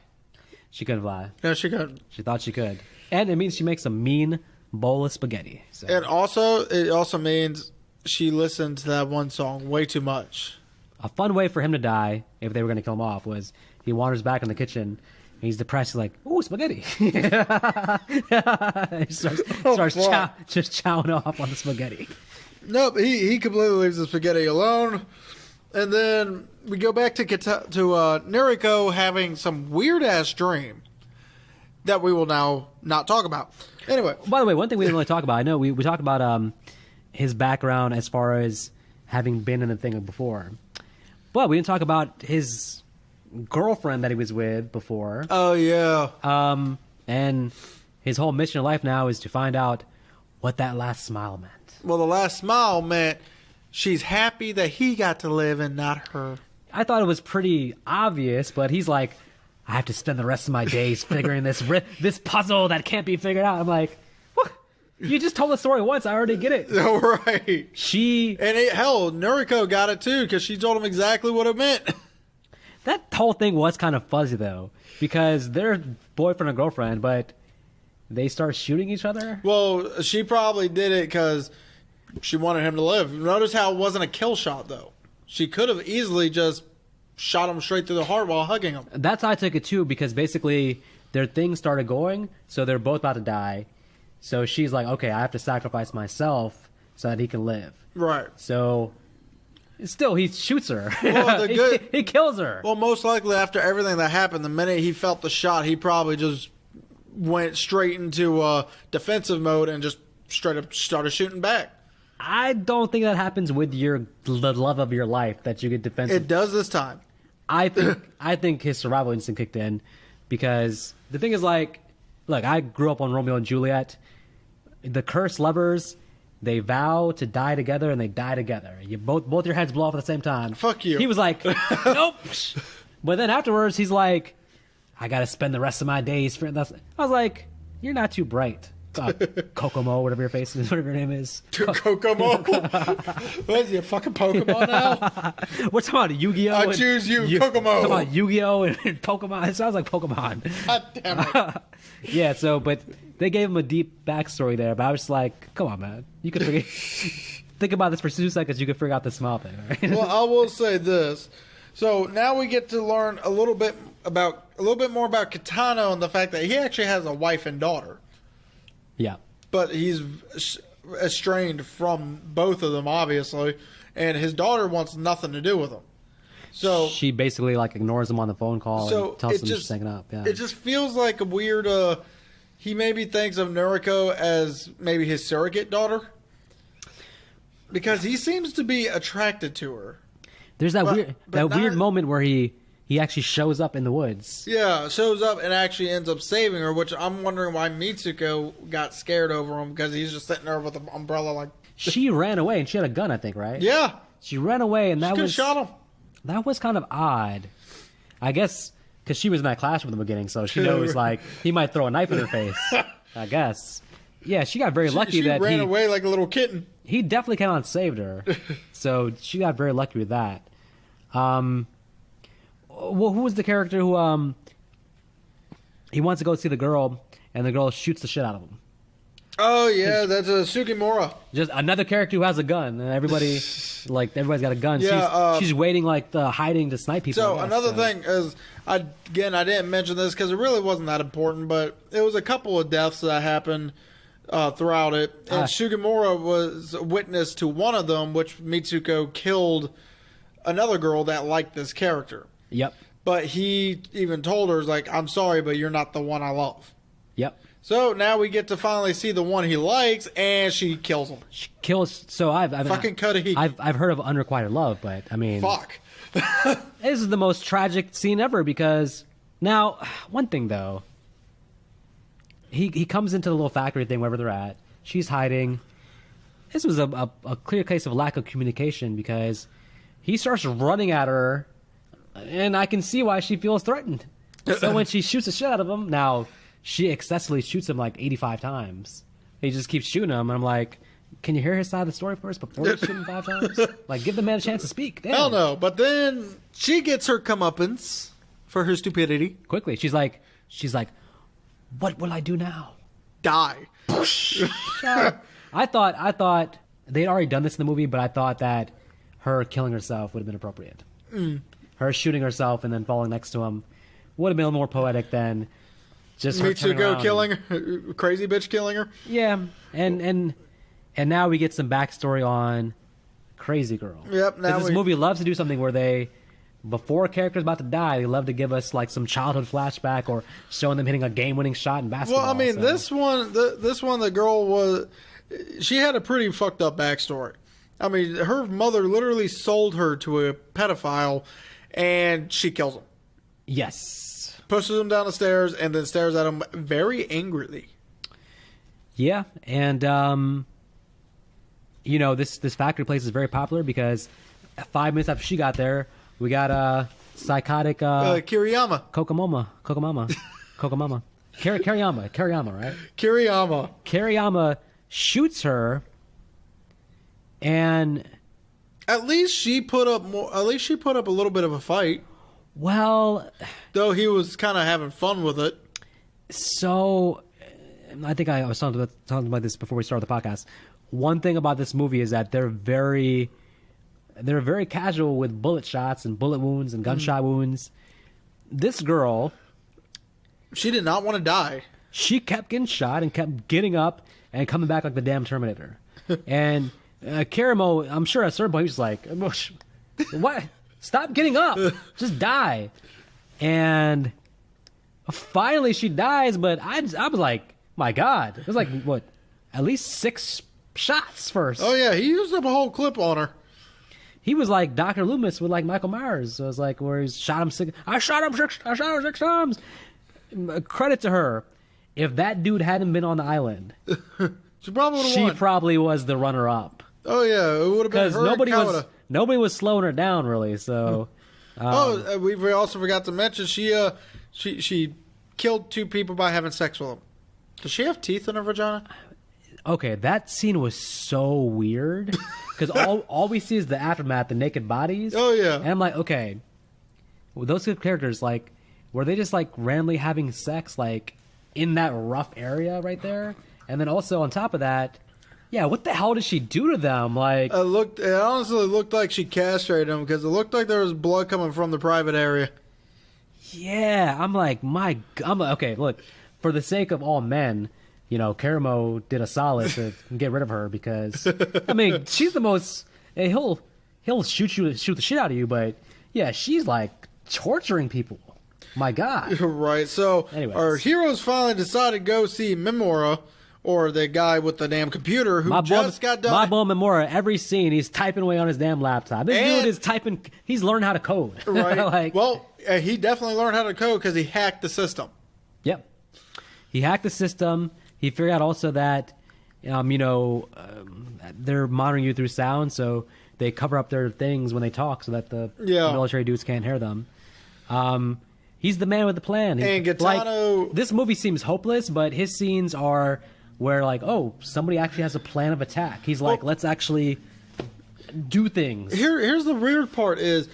She couldn't fly. No, she couldn't. She thought she could. And it means she makes a mean bowl of spaghetti. So. And it also means she listened to that one song way too much. A fun way for him to die, if they were going to kill him off, was he wanders back in the kitchen, and he's depressed. He's like, ooh, spaghetti. He starts just chowing off on the spaghetti. Nope, he completely leaves the spaghetti alone. And then we go back to Nariko having some weird-ass dream that we will now not talk about. Anyway. By the way, one thing we didn't really talk about, I know we talked about his background as far as having been in the thing before. But we didn't talk about his girlfriend that he was with before. Oh, yeah. And his whole mission in life now is to find out what that last smile meant. Well, the last smile meant she's happy that he got to live and not her. I thought it was pretty obvious, but he's like, I have to spend the rest of my days figuring this puzzle that can't be figured out. I'm like, what? You just told the story once. I already get it. Oh, right. Hell, Noriko got it too because she told him exactly what it meant. That whole thing was kind of fuzzy though, because they're boyfriend and girlfriend, but they start shooting each other. Well, she probably did it because she wanted him to live. Notice how it wasn't a kill shot though. She could have easily just shot him straight through the heart while hugging him. That's how I took it too, because basically their thing started going, so they're both about to die. So she's like, okay, I have to sacrifice myself so that he can live. Right. So still, he shoots her. Well, he kills her. Well, most likely after everything that happened, the minute he felt the shot, he probably just went straight into defensive mode and just straight up started shooting back. I don't think that happens with the love of your life that you get defensive. It does this time. I think his survival instinct kicked in, because the thing is, like, look, I grew up on Romeo and Juliet. The cursed lovers, they vow to die together, and they die together. You both your heads blow off at the same time. Fuck you. He was like, nope. But then afterwards, he's like, I got to spend the rest of my days for this. I was like, you're not too bright. Kokomo, whatever your face is, whatever your name is. Kokomo? What is he, a fucking Pokemon now? We're talking about Yu-Gi-Oh! I choose you, Kokomo. Talking about Yu-Gi-Oh! And Pokemon. It sounds like Pokemon. God damn it. Yeah, so, but they gave him a deep backstory there, but I was just like, come on, man. You could figure... Think about this for 2 seconds, you could figure out the small thing, right? Well, I will say this. So now we get to learn a little bit more about Kitano and the fact that he actually has a wife and daughter. Yeah. But he's estranged from both of them, obviously, and his daughter wants nothing to do with him. So she basically like ignores him on the phone call and tells him she's hanging up. Yeah. It just feels like a weird. He maybe thinks of Noriko as maybe his surrogate daughter because he seems to be attracted to her. There's that weird moment where he actually shows up in the woods. Yeah, shows up and actually ends up saving her, which I'm wondering why Mitsuko got scared over him because he's just sitting there with an umbrella like... She ran away and she had a gun, I think, right? Yeah. She ran away and that was... shot him. That was kind of odd. I guess because she was in that classroom in the beginning, so she knows like he might throw a knife in her face. I guess. Yeah, she got very lucky that she ran away like a little kitten. He definitely came out and saved her. So she got very lucky with that. Well, who was the character who he wants to go see the girl and the girl shoots the shit out of him? Oh yeah, that's Sugimura. Just another character who has a gun, and everybody's got a gun. Yeah, she's waiting hiding to snipe people. So another thing is, I didn't mention this because it really wasn't that important, but it was a couple of deaths that happened throughout it, and Sugimura was a witness to one of them, which Mitsuko killed another girl that liked this character. Yep. But he even told her, like, I'm sorry, but you're not the one I love. Yep. So now we get to finally see the one he likes, and she kills him. She kills. So I've heard of unrequited love, but I mean, fuck. This is the most tragic scene ever because now one thing though, he comes into the little factory thing wherever they're at. She's hiding. This was a clear case of lack of communication because he starts running at her, and I can see why she feels threatened. So when she shoots the shit out of him, now she excessively shoots him like 85 times. He just keeps shooting him, and I'm like, can you hear his side of the story first before you shoot him 5 times? Like, give the man a chance to speak. Damn. Hell no. But then she gets her comeuppance for her stupidity. Quickly, she's like, what will I do now? Die. I thought they'd already done this in the movie, but I thought that her killing herself would have been appropriate. Her shooting herself and then falling next to him would have been a little more poetic than just her Mitsuko killing her, crazy bitch killing her. Yeah, and now we get some backstory on Crazy Girl. Yep. Now this movie loves to do something where they, before a character's about to die, they love to give us like some childhood flashback or showing them hitting a game-winning shot in basketball. Well, I mean, this one, the girl she had a pretty fucked up backstory. I mean, her mother literally sold her to a pedophile, and she kills him. Yes. Pushes him down the stairs and then stares at him very angrily. Yeah, and this factory place is very popular because 5 minutes after she got there, we got a psychotic Kiriyama. Kokomama. Kiriyama, right? Kiriyama shoots her, and at least she put up a little bit of a fight. Well, though he was kind of having fun with it. So, I think I was talking about this before we started the podcast. One thing about this movie is that they're very casual with bullet shots and bullet wounds and gunshot wounds. This girl, she did not want to die. She kept getting shot and kept getting up and coming back like the damn Terminator. And Karamo, I'm sure at a certain point he was like, "What? Stop getting up! Just die!" And finally she dies. But I was like, "My God!" It was like what, at least 6 shots first. Oh yeah, he used up a whole clip on her. He was like Dr. Loomis with like Michael Myers. So it was like where he shot him 6. I shot him 6 times. Credit to her. if that dude hadn't been on the island, she probably would have won. She probably was the runner-up. Oh yeah, it would have been her. Because nobody was slowing her down really. So. We also forgot to mention she killed 2 people by having sex with them. Does she have teeth in her vagina? Okay, that scene was so weird because all we see is the aftermath, the naked bodies. Oh yeah, and I'm like, okay, well, those 2 characters, like, were they just like randomly having sex like in that rough area right there? And then also on top of that, yeah, what the hell did she do to them? Like, it honestly looked like she castrated them because it looked like there was blood coming from the private area. Yeah, I'm like, okay, look, for the sake of all men, you know, Karamo did a solid to get rid of her because, I mean, she's the most. He'll shoot the shit out of you, but yeah, she's like torturing people. My God. Right. So anyways, our heroes finally decided to go see Memora, or the guy with the damn computer who got done. My boy Memora, every scene, he's typing away on his damn laptop. This dude is typing. He's learned how to code. Right. He definitely learned how to code because he hacked the system. Yep. He hacked the system. He figured out also that, they're monitoring you through sound, so they cover up their things when they talk so that the military dudes can't hear them. He's the man with the plan. And Gitano... this movie seems hopeless, but his scenes are where, like, oh, somebody actually has a plan of attack. He's like, let's actually do things. Here's the weird part is,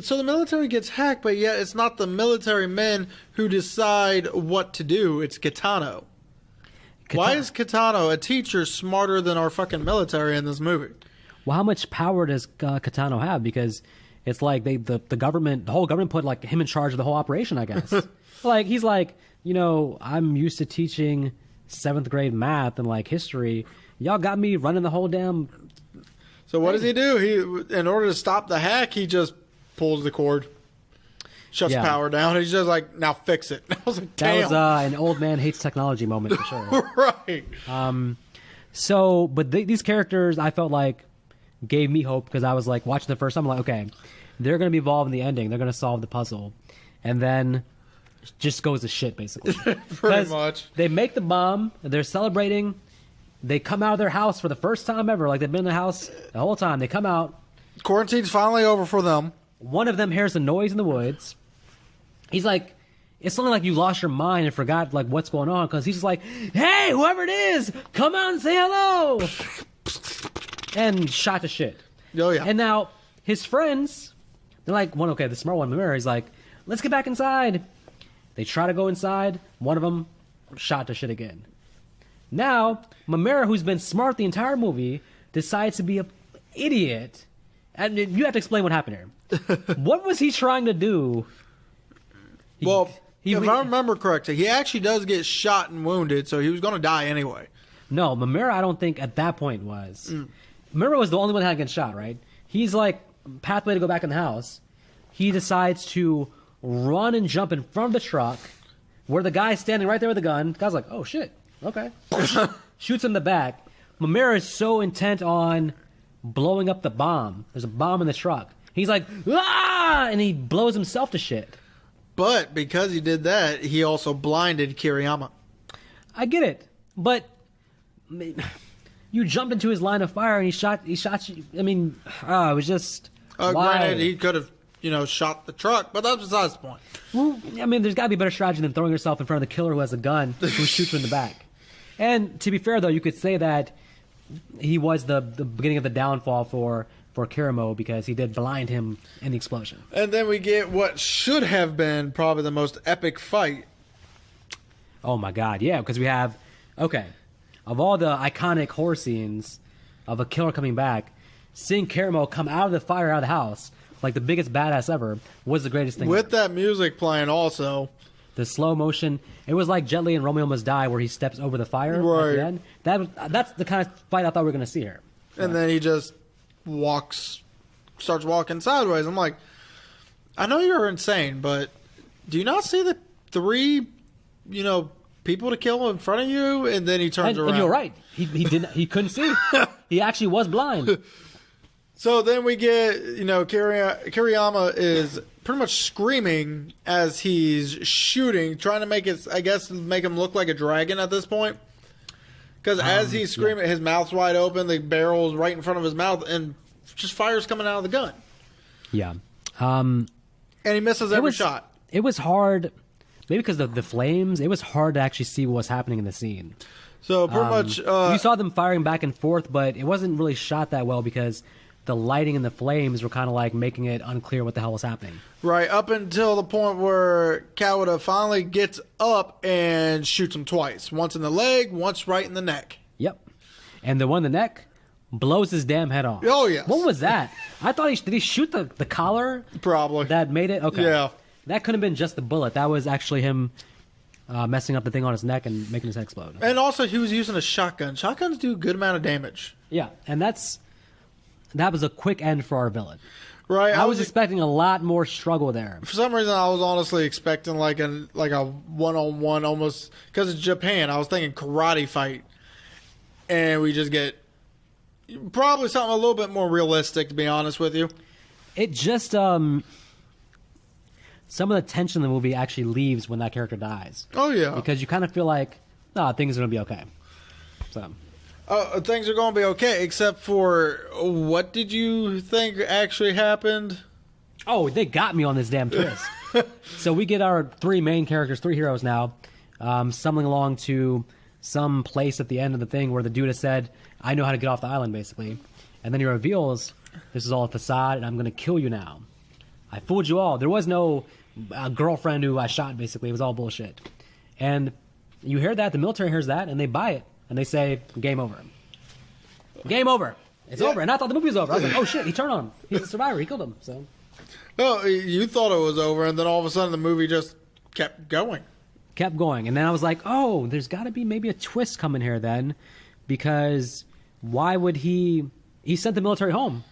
so the military gets hacked, but yet it's not the military men who decide what to do. It's Gitano. Why is Kitano, a teacher, smarter than our fucking military in this movie? Well, how much power does Kitano have? Because it's like the government, the whole government put like him in charge of the whole operation, I guess. Like, he's like, I'm used to teaching 7th grade math and like history. Y'all got me running the whole damn. So what does he do? In order to stop the hack, he just pulls the cord. Shuts power down. He's just like, now fix it. I was like, damn. That was an old man hates technology moment for sure. Right. But these characters, I felt like, gave me hope because I was like watching the first time. I'm like, okay, they're going to be involved in the ending. They're going to solve the puzzle, and then it just goes to shit basically. Pretty much. They make the bomb. They're celebrating. They come out of their house for the first time ever. Like they've been in the house the whole time. They come out. Quarantine's finally over for them. One of them hears a noise in the woods. He's like, it's something like you lost your mind and forgot like what's going on because he's just like, hey, whoever it is, come out and say hello. And shot to shit. Oh, yeah. And now his friends, they're like, the smart one in the mirror, he's like, let's get back inside. They try to go inside. One of them shot to shit again. Now, Mamera, who's been smart the entire movie, decides to be an idiot. And you have to explain what happened here. What was he trying to do? If I remember correctly, he actually does get shot and wounded, so he was going to die anyway. No, Mamera, I don't think at that point was. Mamera was the only one that had gotten shot, right? He's like, pathway to go back in the house. He decides to run and jump in front of the truck where the guy's standing right there with a gun. The guy's like, oh, shit. Okay. Shoots him in the back. Mamera is so intent on blowing up the bomb. There's a bomb in the truck. He's like, ah! And he blows himself to shit. But because he did that, he also blinded Kiriyama. I get it. But you jumped into his line of fire and he shot you. I mean, it was just... granted, he could have, shot the truck, but that's besides the point. Well, I mean, there's got to be a better strategy than throwing yourself in front of the killer who has a gun who shoots you in the back. And to be fair, though, you could say that he was the beginning of the downfall for Kiramo because he did blind him in the explosion. And then we get what should have been probably the most epic fight. Oh, my God. Yeah, because we have... Okay. Of all the iconic horror scenes of a killer coming back, seeing Kiramo come out of the fire out of the house, like the biggest badass ever, was the greatest thing With ever. That music playing also. The slow motion. It was like Jet Li and Romeo Must Die where he steps over the fire right. at the end. That's the kind of fight I thought we were going to see here. And then he just starts walking sideways. I'm like, I know you're insane, but do you not see the 3, people to kill in front of you? And then he turns around. And you're right. He couldn't see. He actually was blind. So then we get, Kiriyama is pretty much screaming as he's shooting, trying to make it, I guess, make him look like a dragon at this point. Because as he's screaming, his mouth's wide open, the barrel's right in front of his mouth, and just fire's coming out of the gun. Yeah. And he misses every shot. It was hard, maybe because of the flames, it was hard to actually see what was happening in the scene. So pretty much... you saw them firing back and forth, but it wasn't really shot that well because the lighting and the flames were kind of like making it unclear what the hell was happening. Right, up until the point where Caledon finally gets up and shoots him twice. Once in the leg, once right in the neck. Yep. And the one in the neck blows his damn head off. Oh, yes. What was that? I thought did he shoot the collar? Probably. That made it? Okay. Yeah. That couldn't have been just the bullet. That was actually him messing up the thing on his neck and making his head explode. And also, he was using a shotgun. Shotguns do a good amount of damage. Yeah, and that was a quick end for our villain. Right. I was expecting a lot more struggle there. For some reason, I was honestly expecting like a one-on-one almost, because it's Japan. I was thinking karate fight. And we just get probably something a little bit more realistic, to be honest with you. It just, some of the tension in the movie actually leaves when that character dies. Oh, yeah. Because you kind of feel like, things are going to be okay. So... things are going to be okay, except for what did you think actually happened? Oh, they got me on this damn twist. So we get our three main characters, three heroes now, stumbling along to some place at the end of the thing where the dude has said, I know how to get off the island, basically. And then he reveals, this is all a facade, and I'm going to kill you now. I fooled you all. There was no girlfriend who I shot, basically. It was all bullshit. And you hear that, the military hears that, and they buy it. And they say, game over. Game over. It's over. And I thought the movie was over. I was like, oh shit, he turned on him. He's a survivor. He killed him. So, well, you thought it was over, and then all of a sudden the movie just kept going. Kept going. And then I was like, oh, there's got to be maybe a twist coming here then. Because why would he sent the military home.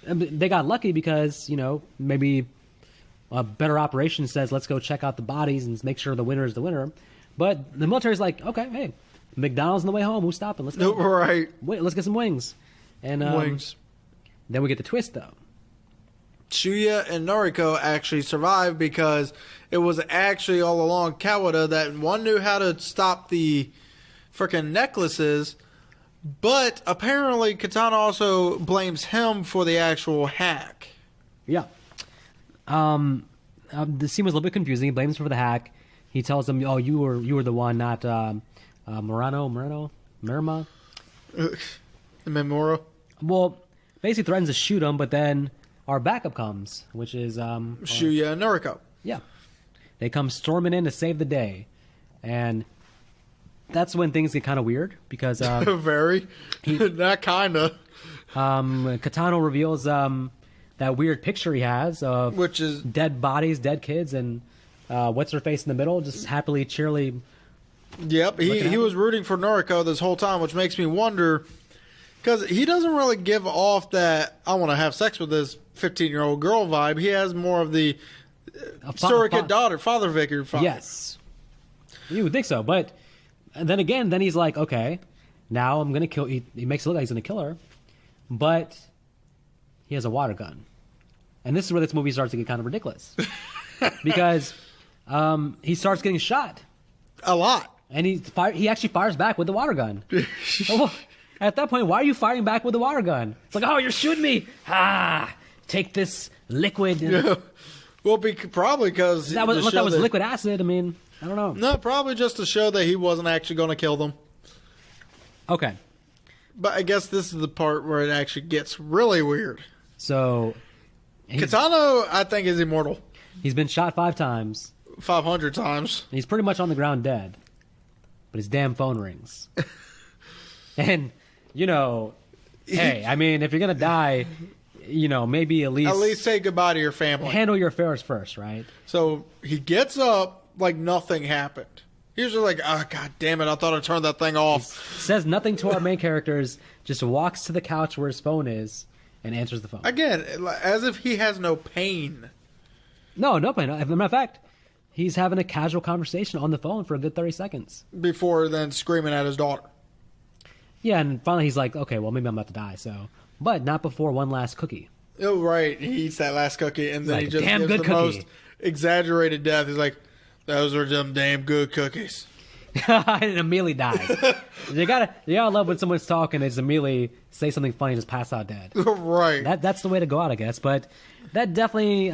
They got lucky because, maybe a better operation says, let's go check out the bodies and make sure the winner is the winner. But the military's like, okay, hey. McDonald's on the way home. Who's stopping? Let's go. Right. Wait, let's get some wings. And wings. Then we get the twist, though. Shuya and Noriko actually survived because it was actually all along Caledon that one knew how to stop the freaking necklaces, but apparently Katana also blames him for the actual hack. Yeah. The scene was a little bit confusing. He blames him for the hack. He tells him, "Oh, you were the one, not Mirama." Memora. Well, basically threatens to shoot him, but then our backup comes, which is Shuya and Noriko. Yeah, they come storming in to save the day, and that's when things get kind of weird because very that kinda. Katano reveals that weird picture he has of which is dead bodies, dead kids, and what's her face in the middle, just happily, cheerily. Yep, he was rooting for Noriko this whole time, which makes me wonder because he doesn't really give off that I want to have sex with this 15-year-old girl vibe. He has more of the surrogate daughter, father figure vibe. Yes, you would think so, but then again, then he's like, okay, now I'm gonna kill. He makes it look like he's gonna kill her, but he has a water gun, and this is where this movie starts to get kind of ridiculous because he starts getting shot a lot. And he actually fires back with the water gun. At that point, why are you firing back with the water gun? It's like, oh, you're shooting me. Take this liquid. Yeah. Well, probably because that was liquid acid. I mean, I don't know. No, probably just to show that he wasn't actually going to kill them. Okay. But I guess this is the part where it actually gets really weird. So, Katano, I think, is immortal. He's been shot 5 times. 500 times. He's pretty much on the ground dead. But his damn phone rings. And, hey, I mean, if you're going to die, maybe at least say goodbye to your family. Handle your affairs first, right? So he gets up like nothing happened. He was just like, oh, God damn it, I thought I turned that thing off. He says nothing to our main characters, just walks to the couch where his phone is and answers the phone. Again, as if he has no pain. No pain. As a matter of fact, he's having a casual conversation on the phone for a good 30 seconds. Before then screaming at his daughter. Yeah, and finally he's like, okay, well, maybe I'm about to die, so. But not before one last cookie. Oh, right. He eats that last cookie, and then like, he just damn gives good the cookie. most exaggerated death. He's like, those are them damn good cookies. And immediately dies. You gotta love when someone's talking, they just immediately say something funny and just pass out dead. Right. That's the way to go out, I guess. But that definitely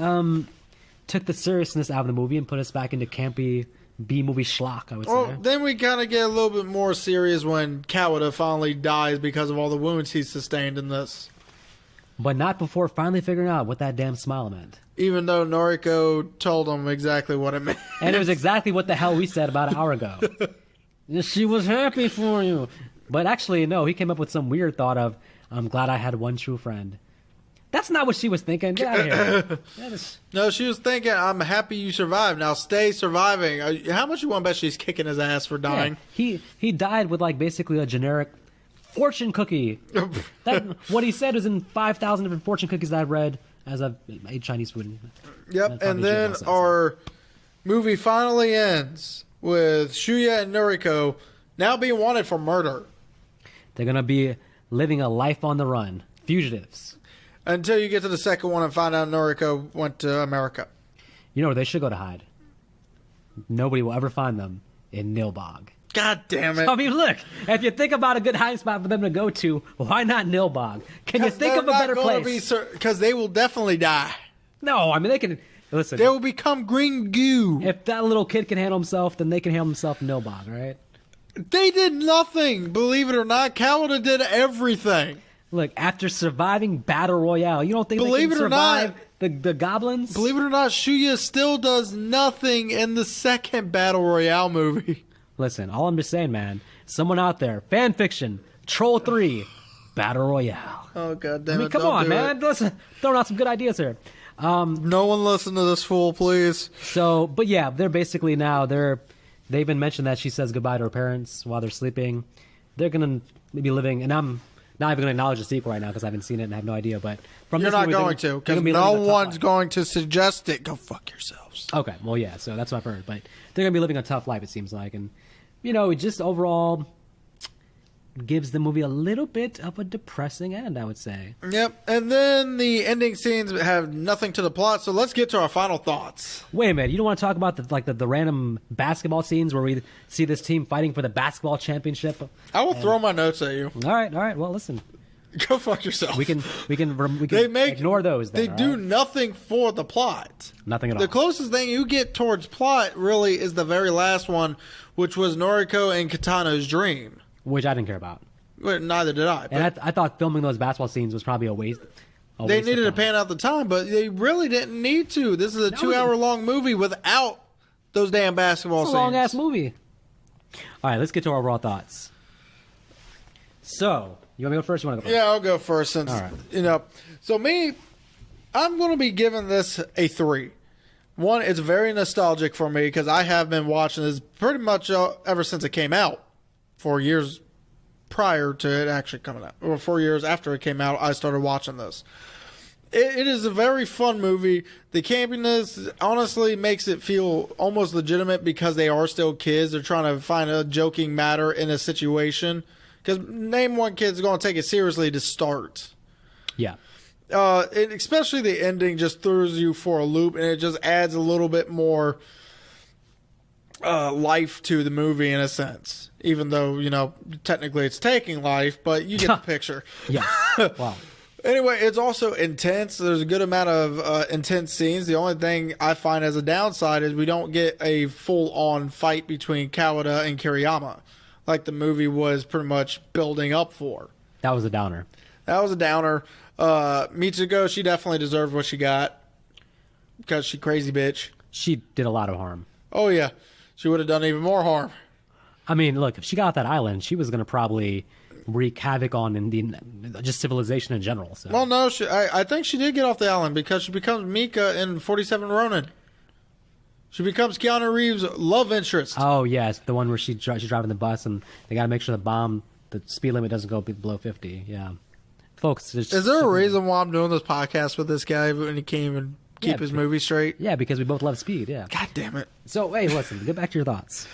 took the seriousness out of the movie and put us back into campy B-movie schlock, I would say. Well, then we kind of get a little bit more serious when Caledon finally dies because of all the wounds he sustained in this. But not before finally figuring out what that damn smile meant. Even though Noriko told him exactly what it meant. And it was exactly what the hell we said about an hour ago. She was happy for you. But actually, no, he came up with some weird thought of, I'm glad I had one true friend. That's not what she was thinking. Get out of here. No, she was thinking, I'm happy you survived. Now stay surviving. How much you want to bet she's kicking his ass for dying? Yeah, he died with like basically a generic fortune cookie. What he said was in 5,000 different fortune cookies that I've read as I've ate Chinese food. Yep, and then our movie finally ends with Shuya and Noriko now being wanted for murder. They're going to be living a life on the run. Fugitives. Until you get to the second one and find out Noriko went to America. You know where they should go to hide? Nobody will ever find them in Nilbog. God damn it. I mean, look, if you think about a good hiding spot for them to go to, why not Nilbog? Can you think of a better place? Because they will definitely die. No, I mean, they can... Listen. They will become green goo. If that little kid can handle himself, then they can handle himself in Nilbog, right? They did nothing, believe it or not. Caledon did everything. Look, after surviving Battle Royale, you don't think they can survive the goblins? Believe it or not, Shuya still does nothing in the second Battle Royale movie. Listen, all I'm just saying, man, someone out there, fan fiction, Troll 3, Battle Royale. Oh, God damn it. I mean, come on, man. Let's throw out some good ideas here. No one listen to this fool, please. So, but yeah, they're basically now, they even mentioned that she says goodbye to her parents while they're sleeping. They're going to be living, and I'm not even going to acknowledge the sequel right now because I haven't seen it and I have no idea. But from You're this not movie, going to, because no one's going to suggest it. Go fuck yourselves. Okay, well, yeah, so that's what I've heard. But they're going to be living a tough life, it seems like. And, you know, it just overall gives the movie a little bit of a depressing end, I would say. Yep, and then the ending scenes have nothing to the plot, so let's get to our final thoughts. Wait a minute, you don't want to talk about the random basketball scenes where we see this team fighting for the basketball championship? I will throw my notes at you. All right, well, listen. Go fuck yourself. We can ignore those then. They do nothing for the plot. Nothing at all. The closest thing you get towards plot really is the very last one, which was Noriko and Katano's dream. Which I didn't care about. Well, neither did I. And I thought filming those basketball scenes was probably a waste. They needed to pan out the time, but they really didn't need to. This is a 2-hour-long movie without those damn basketball scenes. It's a long-ass movie. All right, let's get to our overall thoughts. So, you want me to go first or you want to go first? Yeah, I'll go first since, All right. you know. So me, I'm going to be giving this a 3. One, it's very nostalgic for me because I have been watching this pretty much ever since it came out. 4 years prior to it actually coming out, or 4 years after it came out, I started watching this. It is a very fun movie. The campiness honestly makes it feel almost legitimate because they are still kids. They're trying to find a joking matter in a situation. Because name one kid's going to take it seriously to start. Yeah. Especially the ending just throws you for a loop, and it just adds a little bit more life to the movie in a sense. Even though, you know, technically it's taking life, but you get the picture. Yeah. Wow. Anyway, it's also intense. There's a good amount of intense scenes. The only thing I find as a downside is we don't get a full-on fight between Kawada and Kiriyama, like the movie was pretty much building up for. That was a downer. That was a downer. Mitsuko, she definitely deserved what she got because she crazy bitch. She did a lot of harm. Oh, yeah. She would have done even more harm. I mean, look, if she got off that island, she was going to probably wreak havoc on just civilization in general. So. Well, no, I think she did get off the island because she becomes Mika in 47 Ronin. She becomes Keanu Reeves' love interest. Oh, yes, the one where she's driving the bus and they got to make sure the speed limit doesn't go below 50. Yeah. Folks. Is there a reason why I'm doing this podcast with this guy and he can't even keep his movie straight? Yeah, because we both love speed, yeah. God damn it. So, hey, listen, get back to your thoughts.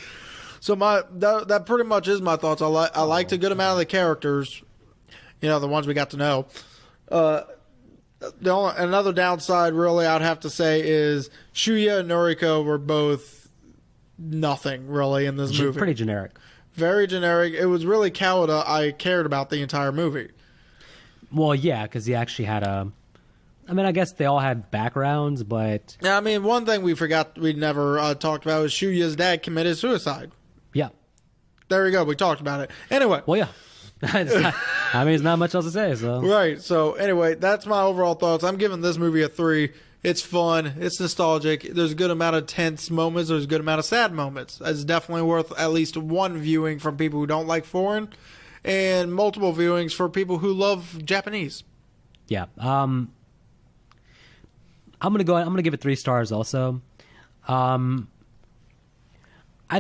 So that pretty much is my thoughts. I liked a good amount of the characters, you know, the ones we got to know. Another downside, really, I'd have to say is Shuya and Noriko were both nothing, really, in this movie. Pretty generic. Very generic. It was really Caledon I cared about the entire movie. Well, yeah, because he actually had a... I mean, I guess they all had backgrounds, but... Yeah, I mean, one thing we never talked about was Shuya's dad committed suicide. Yeah. There we go. We talked about it. Anyway. Well, yeah. There's not much else to say. So right. So anyway, that's my overall thoughts. I'm giving this movie a 3. It's fun. It's nostalgic. There's a good amount of tense moments. There's a good amount of sad moments. It's definitely worth at least one viewing from people who don't like foreign, and multiple viewings for people who love Japanese. Yeah. I'm gonna give it 3 stars. Also, I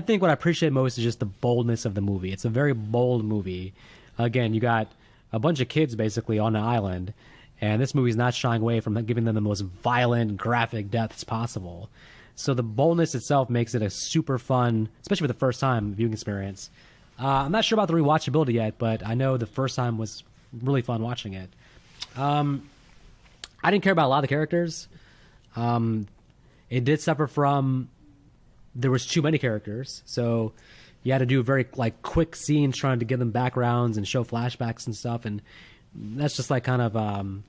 think what I appreciate most is just the boldness of the movie. It's a very bold movie. Again, you got a bunch of kids basically on an island, and this movie's not shying away from giving them the most violent, graphic deaths possible. So the boldness itself makes it a super fun, especially for the first time viewing experience. I'm not sure about the rewatchability yet, but I know the first time was really fun watching it. I didn't care about a lot of the characters. It did suffer from there was too many characters, so you had to do very quick scenes trying to give them backgrounds and show flashbacks and stuff, and that's just kind of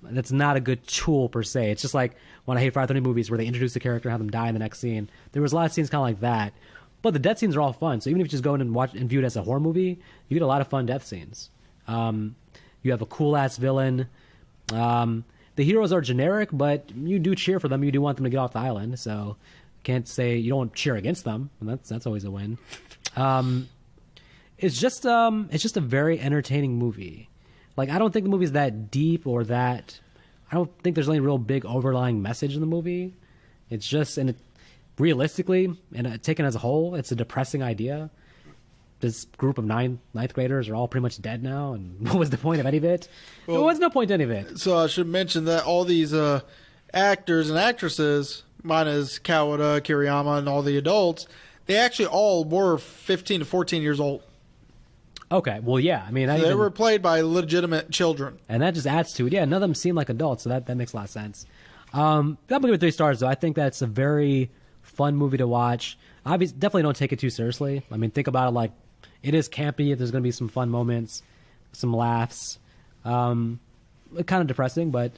that's not a good tool per se. It's just like when I hate Friday 13 movies where they introduce the character and have them die in the next scene. There was a lot of scenes kind of like that, but the death scenes are all fun. So even if you just go in and watch and view it as a horror movie, you get a lot of fun death scenes. You have a cool ass villain. The heroes are generic, but you do cheer for them. You do want them to get off the island, so can't say you don't cheer against them, and that's always a win. It's just a very entertaining movie. I don't think the movie's that deep or that. I don't think there's any real big overlying message in the movie. It's just, realistically, and taken as a whole, it's a depressing idea. This group of ninth graders are all pretty much dead now, and what was the point of any of it? Well, there was no point to any of it. So I should mention that all these actors and actresses, minus Kawada, Kiriyama, and all the adults, they actually all were 15 to 14 years old. Okay, well, yeah. I mean, they were played by legitimate children. And that just adds to it. Yeah, none of them seem like adults, so that makes a lot of sense. I'm going to give it 3 stars, though. I think that's a very fun movie to watch. Obviously, definitely don't take it too seriously. I mean, think about it it is campy. There's going to be some fun moments, some laughs. Kind of depressing, but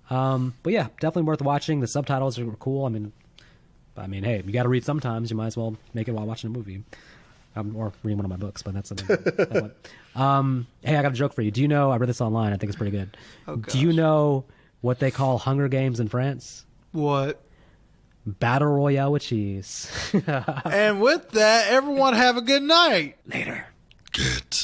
yeah, definitely worth watching. The subtitles are cool. I mean, hey, you got to read sometimes. You might as well make it while watching a movie. Or reading one of my books, but that's something. Hey, I got a joke for you. Do you know, I read this online, I think it's pretty good. Oh, do you know what they call Hunger Games in France? What? Battle Royale with cheese. And with that, everyone have a good night. Later. Good.